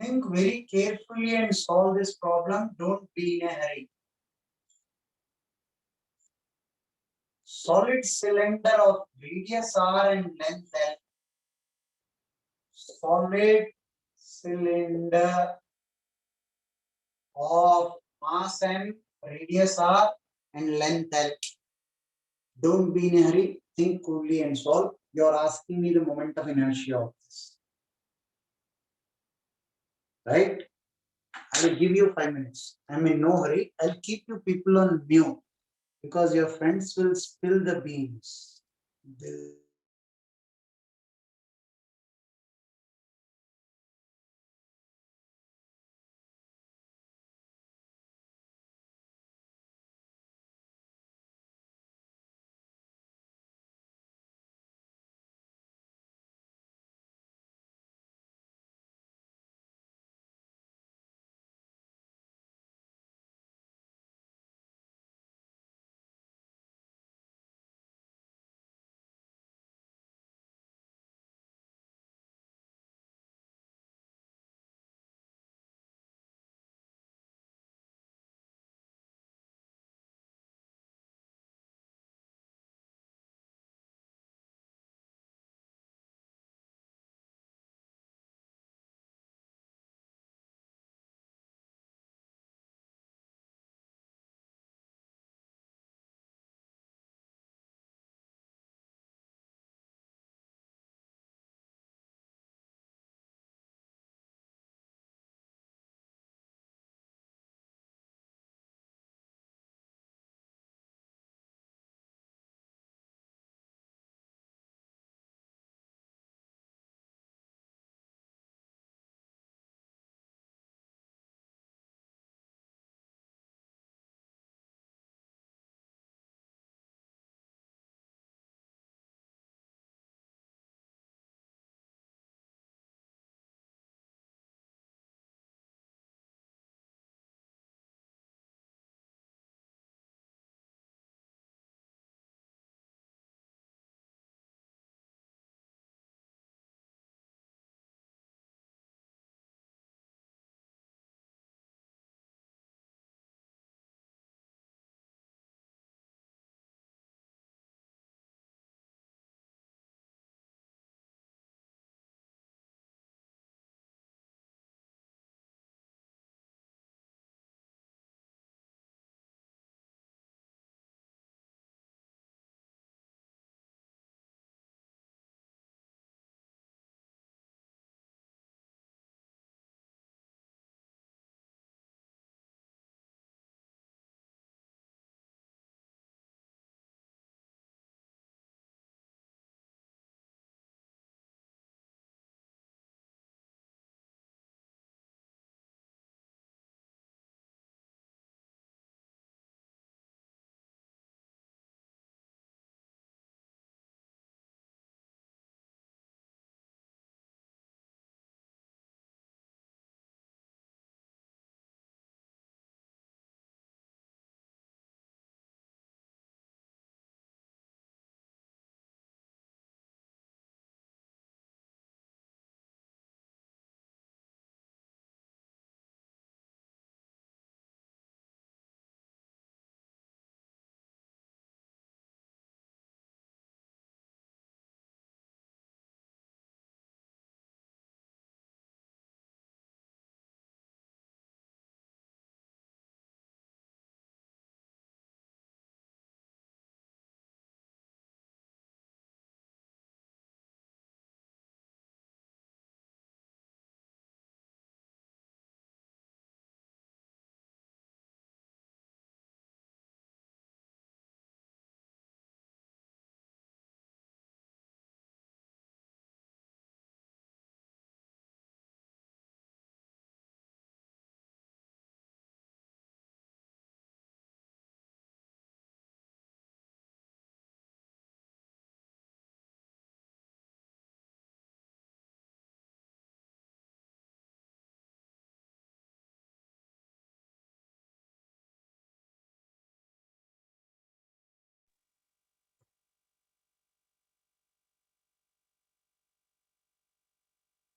Think very carefully and solve this problem. Don't be in a hurry. Solid cylinder of radius r and length l. Solid cylinder of mass m, radius r and length l. Don't be in a hurry. Think coolly and solve. You're asking me the moment of inertia of this. Right? I will give you 5 minutes. I'm in no hurry. I'll keep you people on mute because your friends will spill the beans.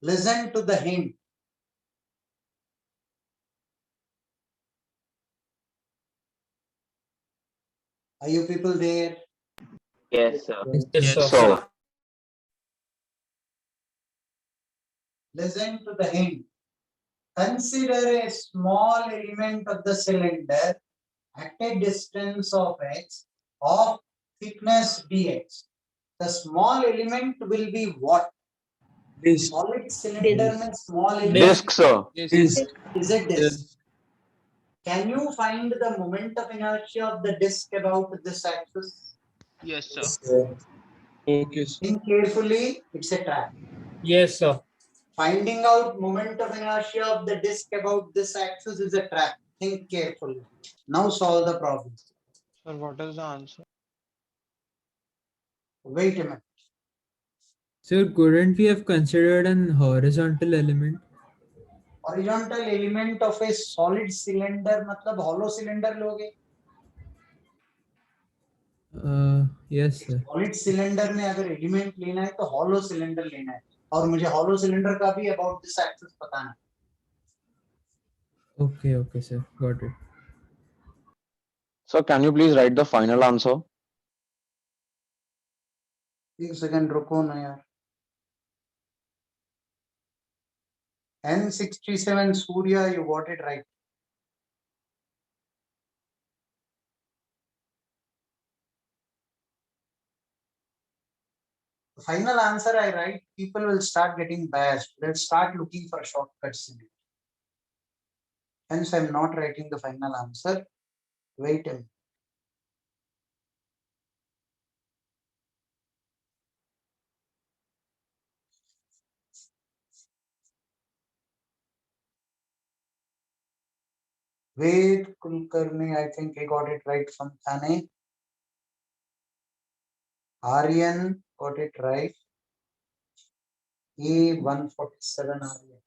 Listen to the hint. Are you people there? Yes, sir. Yes, sir. So, Listen to the hint. Consider a small element of the cylinder at a distance of x of thickness dx. The small element will be what? Disk. Solid cylinder means small element disk, sir. Disk. is a disk. Can you find the moment of inertia of the disk about this axis? Yes, sir. Okay, sir. Think carefully, it's a trap. Yes, sir. Finding out moment of inertia of the disk about this axis is a trap. Think carefully. Now solve the problem. Sir, what is the answer? Wait a minute. So couldn't we have considered an horizontal element? Horizontal element of a solid cylinder मतलब hollow cylinder लोगे. Yes, sir. Solid cylinder में अगर element लेना है तो hollow cylinder लेना है. और मुझे hollow cylinder का भी about this axis पता नहीं. Okay, okay, sir. Got it. So, can you please write the final answer? एक सेकंड रुको ना यार. N67 Surya, you got it right. The final answer I write, people will start getting bashed. They'll start looking for shortcuts in it. Hence, I'm not writing the final answer. Wait a minute. Ved Kulkarni, I think I got it right from Thane. Aryan got it right. A147 Aryan.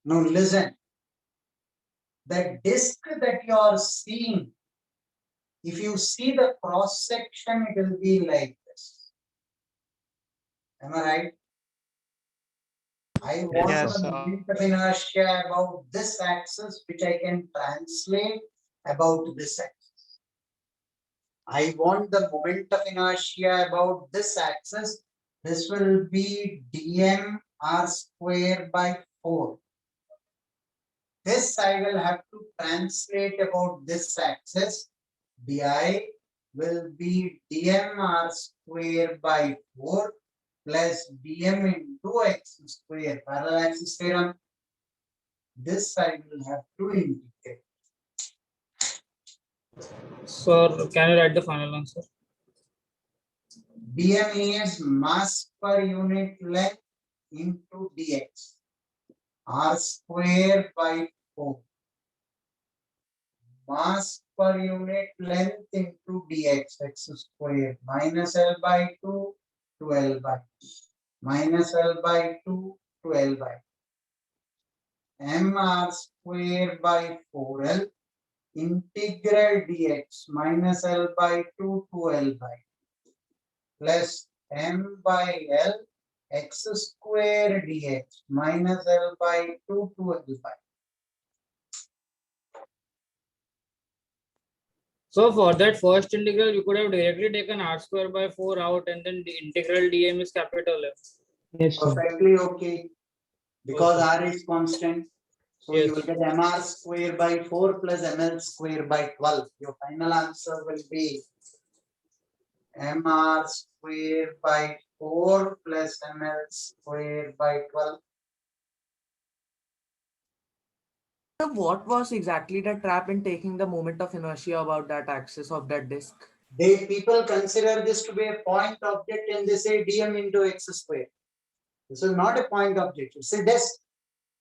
Now listen. The disk that you are seeing, if you see the cross section, it will be like this. Am I right? I want Yes, the sir. moment of inertia about this axis, which I can translate about this axis. I want the moment of inertia about this axis. This will be dm r square by 4. This I will have to translate about this axis. Di will be dm r square by 4 plus dm into x square, parallel axis theorem. This I will have to integrate. Sir, can you write the final answer? dm is mass per unit length into dx. R square by 4. Mass per unit length into dx, x square minus L by 2 to L by 2. Minus L by 2 to L by 2. mr square by 4L integral dx minus L by 2 to L by 2 plus m by L x square dx minus L by 2 to L by 2. So for that first integral, you could have directly taken r square by 4 out, and then the integral dm is capital F. Yes, sir. Perfectly okay. Because R is constant. So you will Yes. get mr square by 4 plus ml square by 12. Your final answer will be mr square by 4 plus ml square by 12. What was exactly the trap in taking the moment of inertia about that axis of that disk? People consider this to be a point object and they say dm into x square. This is not a point object, it's a disk.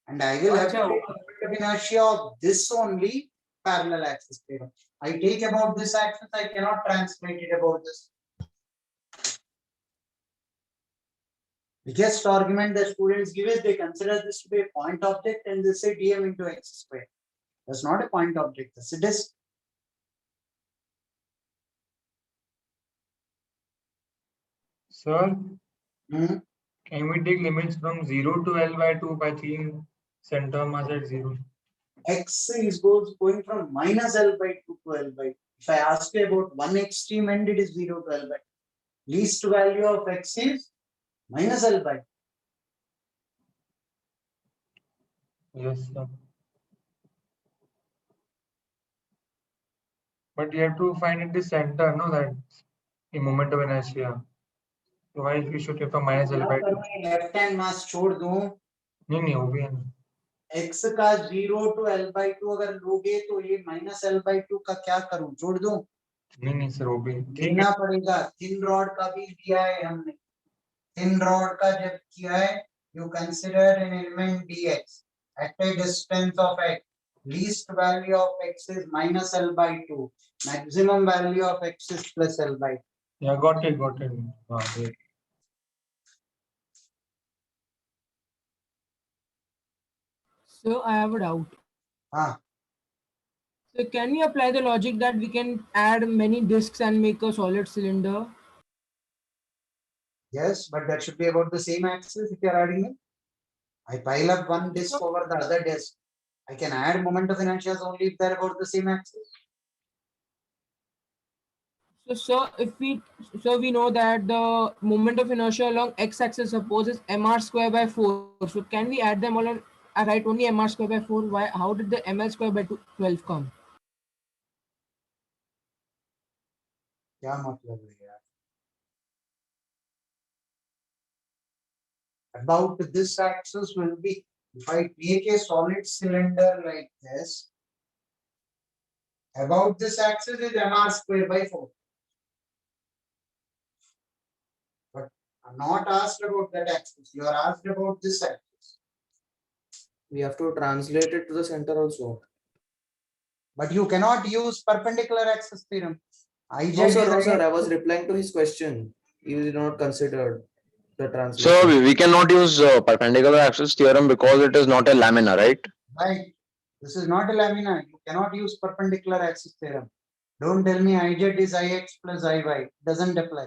And I will have to take moment of inertia of this only parallel axis theorem. I take about this axis, I cannot translate it about this. The just argument the students give is they consider this to be a point object and they say dm into x square. That's not a point object, that's a disk. Sir, Hmm? can we take limits from 0 to L by 2 by taking center mass at 0? X is going from minus L by 2 to L by 2. If I ask you about one extreme end, it is 0 to L by 2. Least value of X is minus L by 2. Yes, sir. But you have to find at the center, no, that the moment of inertia. So why we should have a minus L by 2? Left hand mass छोड़ दूं नहीं वो भी है ना. x का 0 to L by 2 अगर लोगे तो ये minus L by 2 का क्या करूं जोड़ दूं नहीं सर वो भी लेना पड़ेगा थिन रॉड का भी दिया है हमने थिन रॉड का जब किया है you consider an element dx at a distance of x least value of x is minus L by 2 maximum value of x is plus L by 2. Yeah, got it. Great. So I have a doubt. Ah. So can we apply the logic that we can add many disks and make a solid cylinder? Yes, but that should be about the same axis if you are adding it. I pile up one disk over the other disk. I can add moment of inertia only if they're about the same axis. So we know that the moment of inertia along x-axis supposes mr square by 4. So can we add them all and write only mr square by 4? Why? How did the ml square by 12 come? क्या मतलब है यार? About this axis will be if I take a solid cylinder like this. About this axis is mr square by 4. But I'm not asked about that axis. You are asked about this axis. We have to translate it to the center also. But you cannot use perpendicular axis theorem. No, sir. I was replying to his question. He did not consider the translation. So we cannot use perpendicular axis theorem because it is not a lamina, right? Right. This is not a lamina. You cannot use perpendicular axis theorem. Don't tell me Iz is Ix plus Iy. Doesn't apply.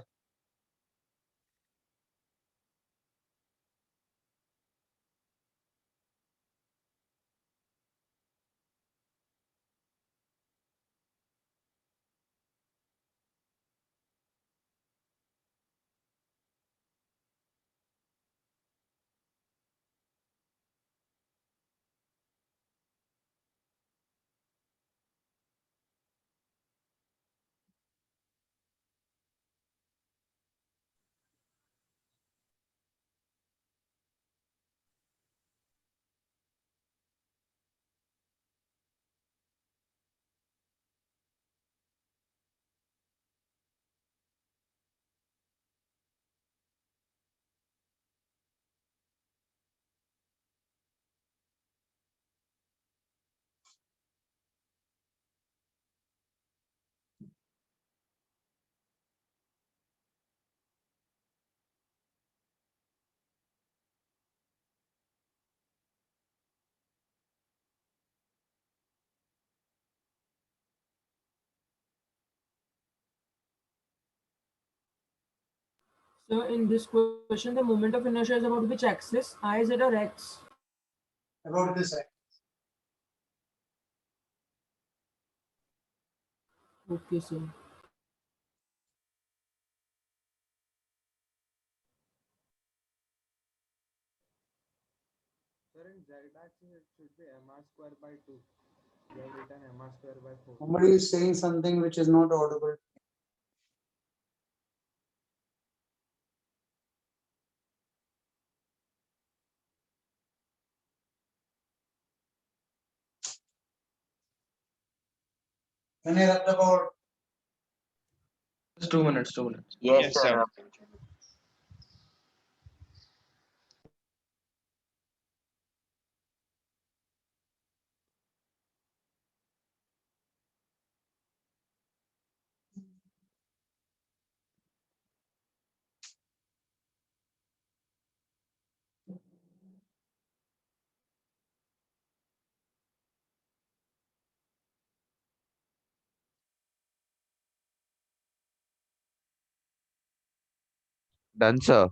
So in this question, the moment of inertia is about which axis? I, Z or X? About this axis. Okay, sir. Sir, in z-axis it should be mr square by 2. You have written mr square by 4. Somebody is saying something which is not audible. Can I rub the board? Just 2 minutes, 2 minutes. Yes, sir. Done, sir.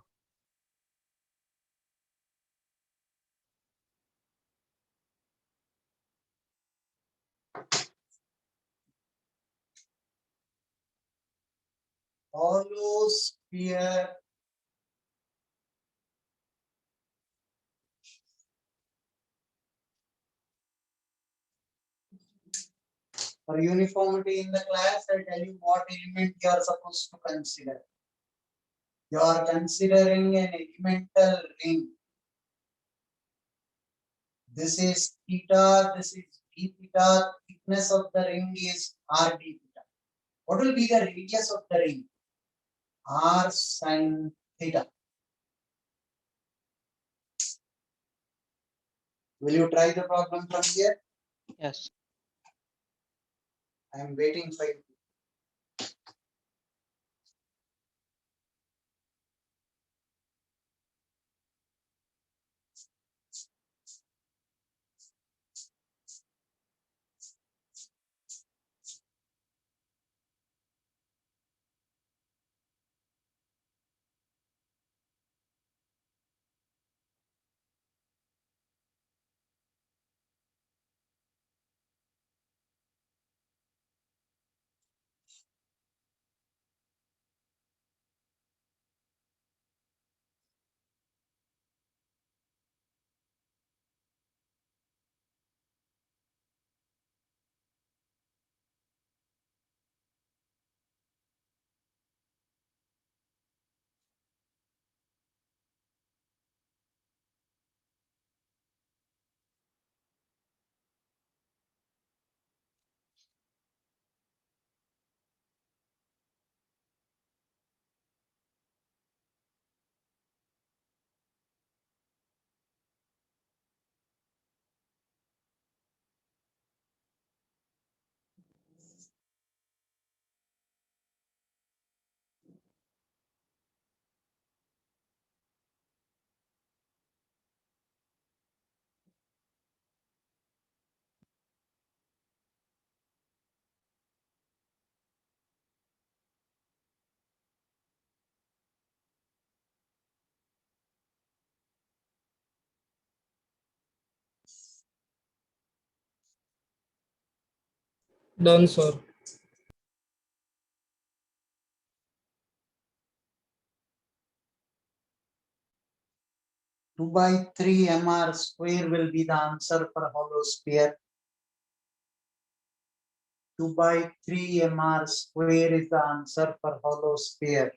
Hollow sphere for uniformity in the class, I tell you what element you are supposed to consider. You are considering an elemental ring. This is theta, this is d theta, thickness of the ring is r d theta. What will be the radius of the ring? R sin theta. Will you try the problem from here? Yes. I am waiting for you. Done, sir. 2 by 3 mr square will be the answer for hollow sphere. 2 by 3 mr square is the answer for hollow sphere.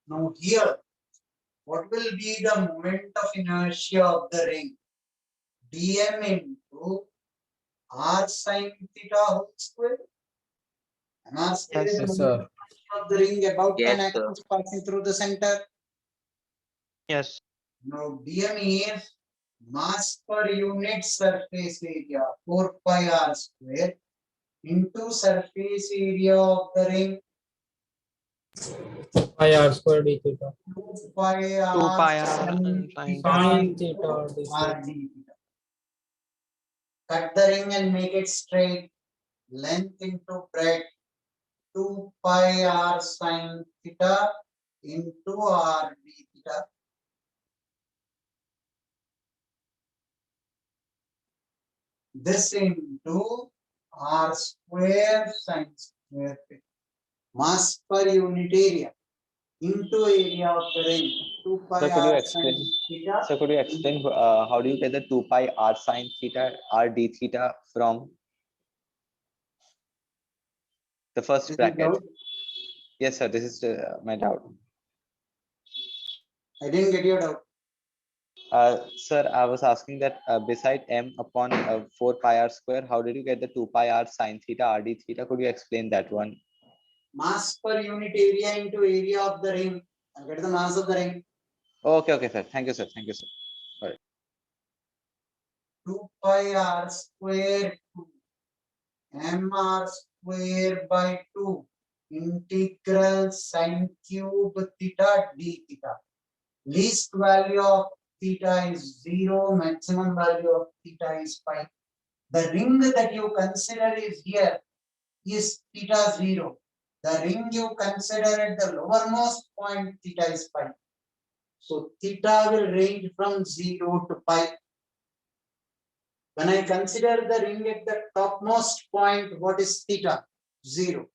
Now here, what will be the moment of inertia of the ring? dm into r sine theta whole square. And r square is the Yes, moment sir. of the ring about Yes, 10 sir. axis passing through the center. Yes. Now dm is mass per unit surface area 4 pi r square into surface area of the ring Pi r square d theta. 2 pi 2 r pi r sin and sine theta Sine into theta d r theta. d theta. Cut the ring and make it straight. Length into breadth 2 pi r sin theta into r d theta. This into r square sin square theta. Mass per unit area into area of the ring 2 pi So could you r sin explain? theta. So could you explain how do you get the 2 pi r sine theta r d theta from the first This is bracket? doubt. Yes, sir. This is my doubt. I didn't get your doubt. Sir, I was asking that beside m upon 4 pi r square, how did you get the 2 pi r sine theta r d theta? Could you explain that one? Mass per unit area into area of the ring. I'll get the mass of the ring. Okay, okay, sir. Thank you, sir. Thank you, sir. All right. 2 pi r square to mr square by 2 integral sine cube theta d theta. Least value of theta is 0, maximum value of theta is pi. The ring that you consider is here is theta 0. The ring you consider at the lowermost point theta is pi. So theta will range from 0 to pi. When I consider the ring at the topmost point, what is theta? 0.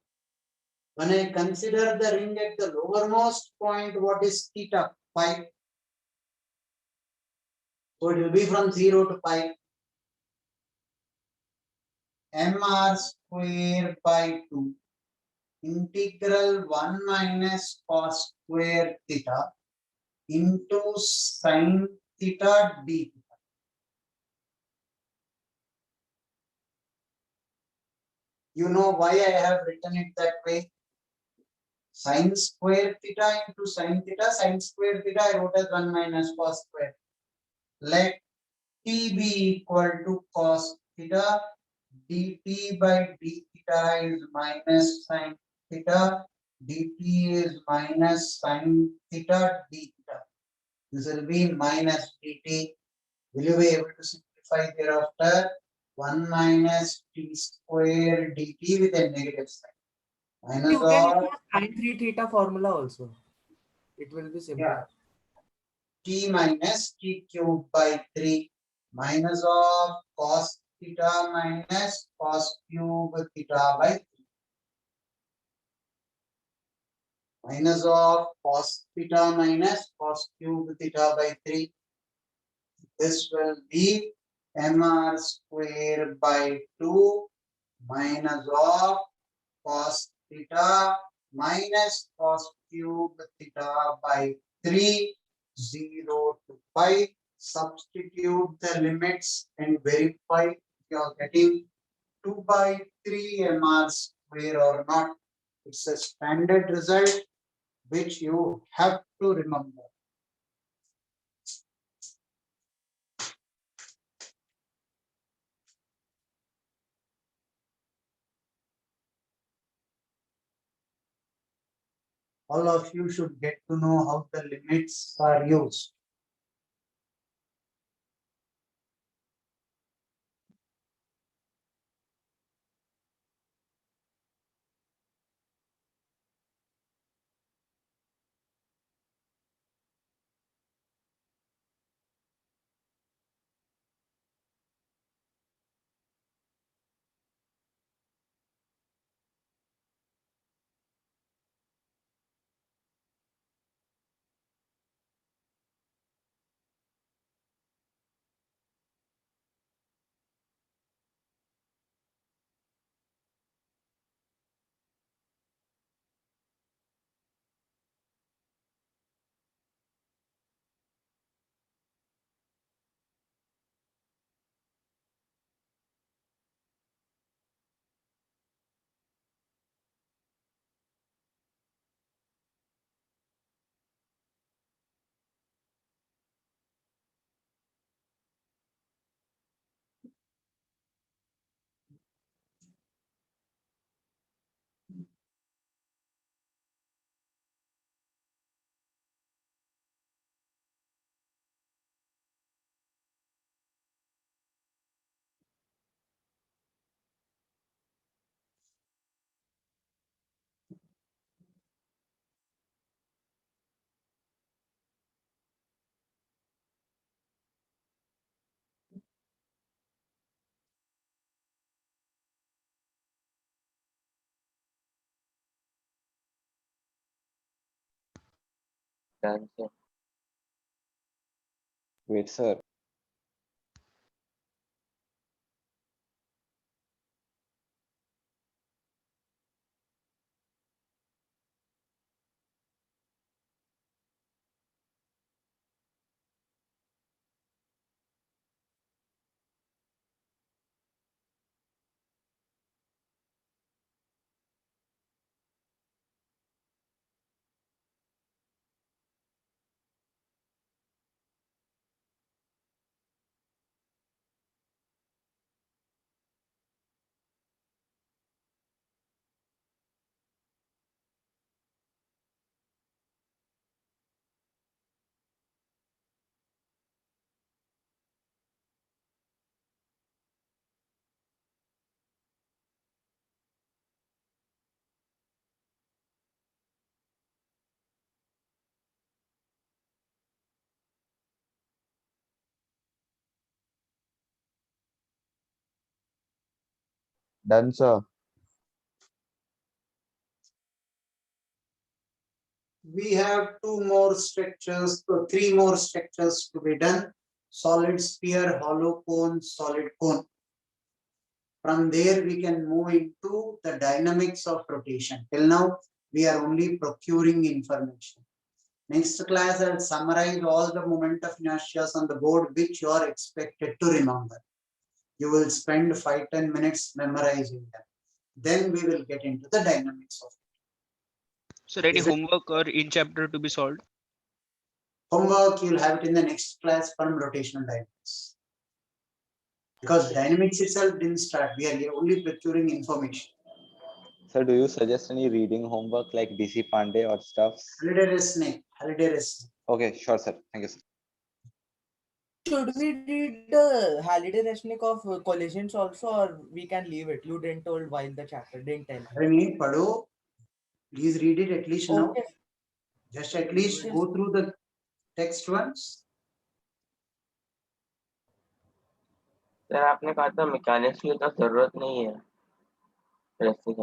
When I consider the ring at the lowermost point, what is theta? Pi. So it will be from 0 to pi. mr square by 2 integral 1 minus cos square theta into sine theta d theta. You know why I have written it that way? Sine square theta into sine theta. Sine square theta I wrote as 1 minus cos square. Let t be equal to cos theta. dt by d theta is minus sine theta. dt is minus sine theta d theta. This will be minus dt. Will you be able to simplify thereafter? 1 minus t square dt with a negative sign. Minus You can of use sine 3 theta formula also. It will be simple. yeah, t minus t cube by 3 minus of cos theta minus cos cube theta by 3 minus of cos theta minus cos cube theta by 3. This will be mr square by 2 minus of cos theta minus cos cube theta by 3, 0 to pi. Substitute the limits and verify if you are getting 2 by 3 mr square or not. It's a standard result which you have to remember. All of you should get to know how the limits are used. Done, sir. Wait, sir. Done, sir. We have three more structures to be done. Solid sphere, hollow cone, solid cone. From there, we can move into the dynamics of rotation. Till now, we are only procuring information. Next class, I'll summarize all the moment of inertia on the board, which you are expected to remember. You will spend 5-10 minutes memorizing them. Then we will get into the dynamics of it. So any homework or in chapter to be solved? Homework, you'll have it in the next class from rotational dynamics. Because dynamics itself didn't start. We are only procuring information. Sir, do you suggest any reading homework like DC Pandey or stuff? Holiday Resnick. Okay, sure, sir. Thank you, sir. Should we read the Halliday Resnick of collisions also, or we can leave it? You didn't told while the chapter, didn't tell. Rani, Pado, please read it at least now. Okay. Just at least go through the text once. Sir आपने कहा था mechanics की तो जरूरत नहीं है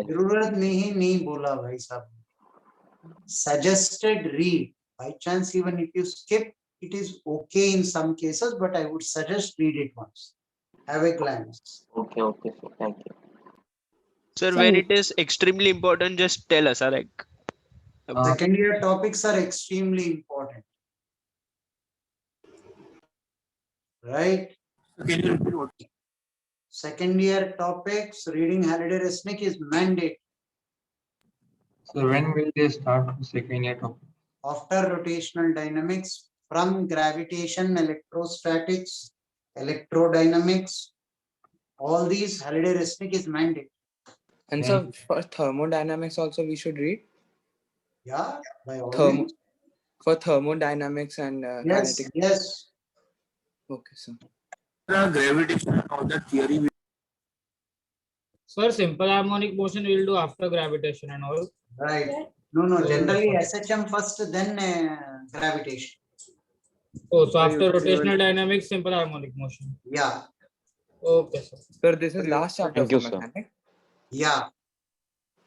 जरूरत नहीं बोला भाई साहब. Suggested read. By chance, even if you skip, it is okay in some cases, but I would suggest read it once. Have a glance. Okay, okay, sir. Thank you. Sir, when it is extremely important, just tell us, like. Second year topics are extremely important. Right? Can you repeat what? Second year topics, reading Halliday Resnick is mandate. So when will they start the second year topic? After rotational dynamics, from gravitation, electrostatics, electrodynamics, all these Halliday Resnick is mandate. And so for thermodynamics also we should read? Yeah, by all means. For thermodynamics and Yes, kinetic. yes. Okay, sir. Gravitation and all that theory. Sir, simple harmonic motion we'll do after gravitation and all. Right. No, generally SHM first, then gravitation. Oh, so after rotational dynamics, simple harmonic motion. Yeah. Okay, sir. Sir, this is last chapter Thank you, for sir. mechanics. Yeah.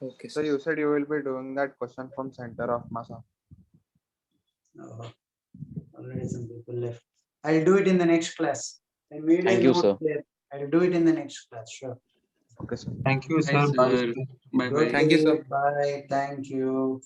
Okay, So you said you will be doing that question from center of massa. Already some people left. I'll do it in the next class. I made Thank a you, note sir. there. I'll do it in the next class. Sure. Okay, sir. Thank you, sir. Bye, sir. Bye, bye. Thank you, sir. Bye. Thank you.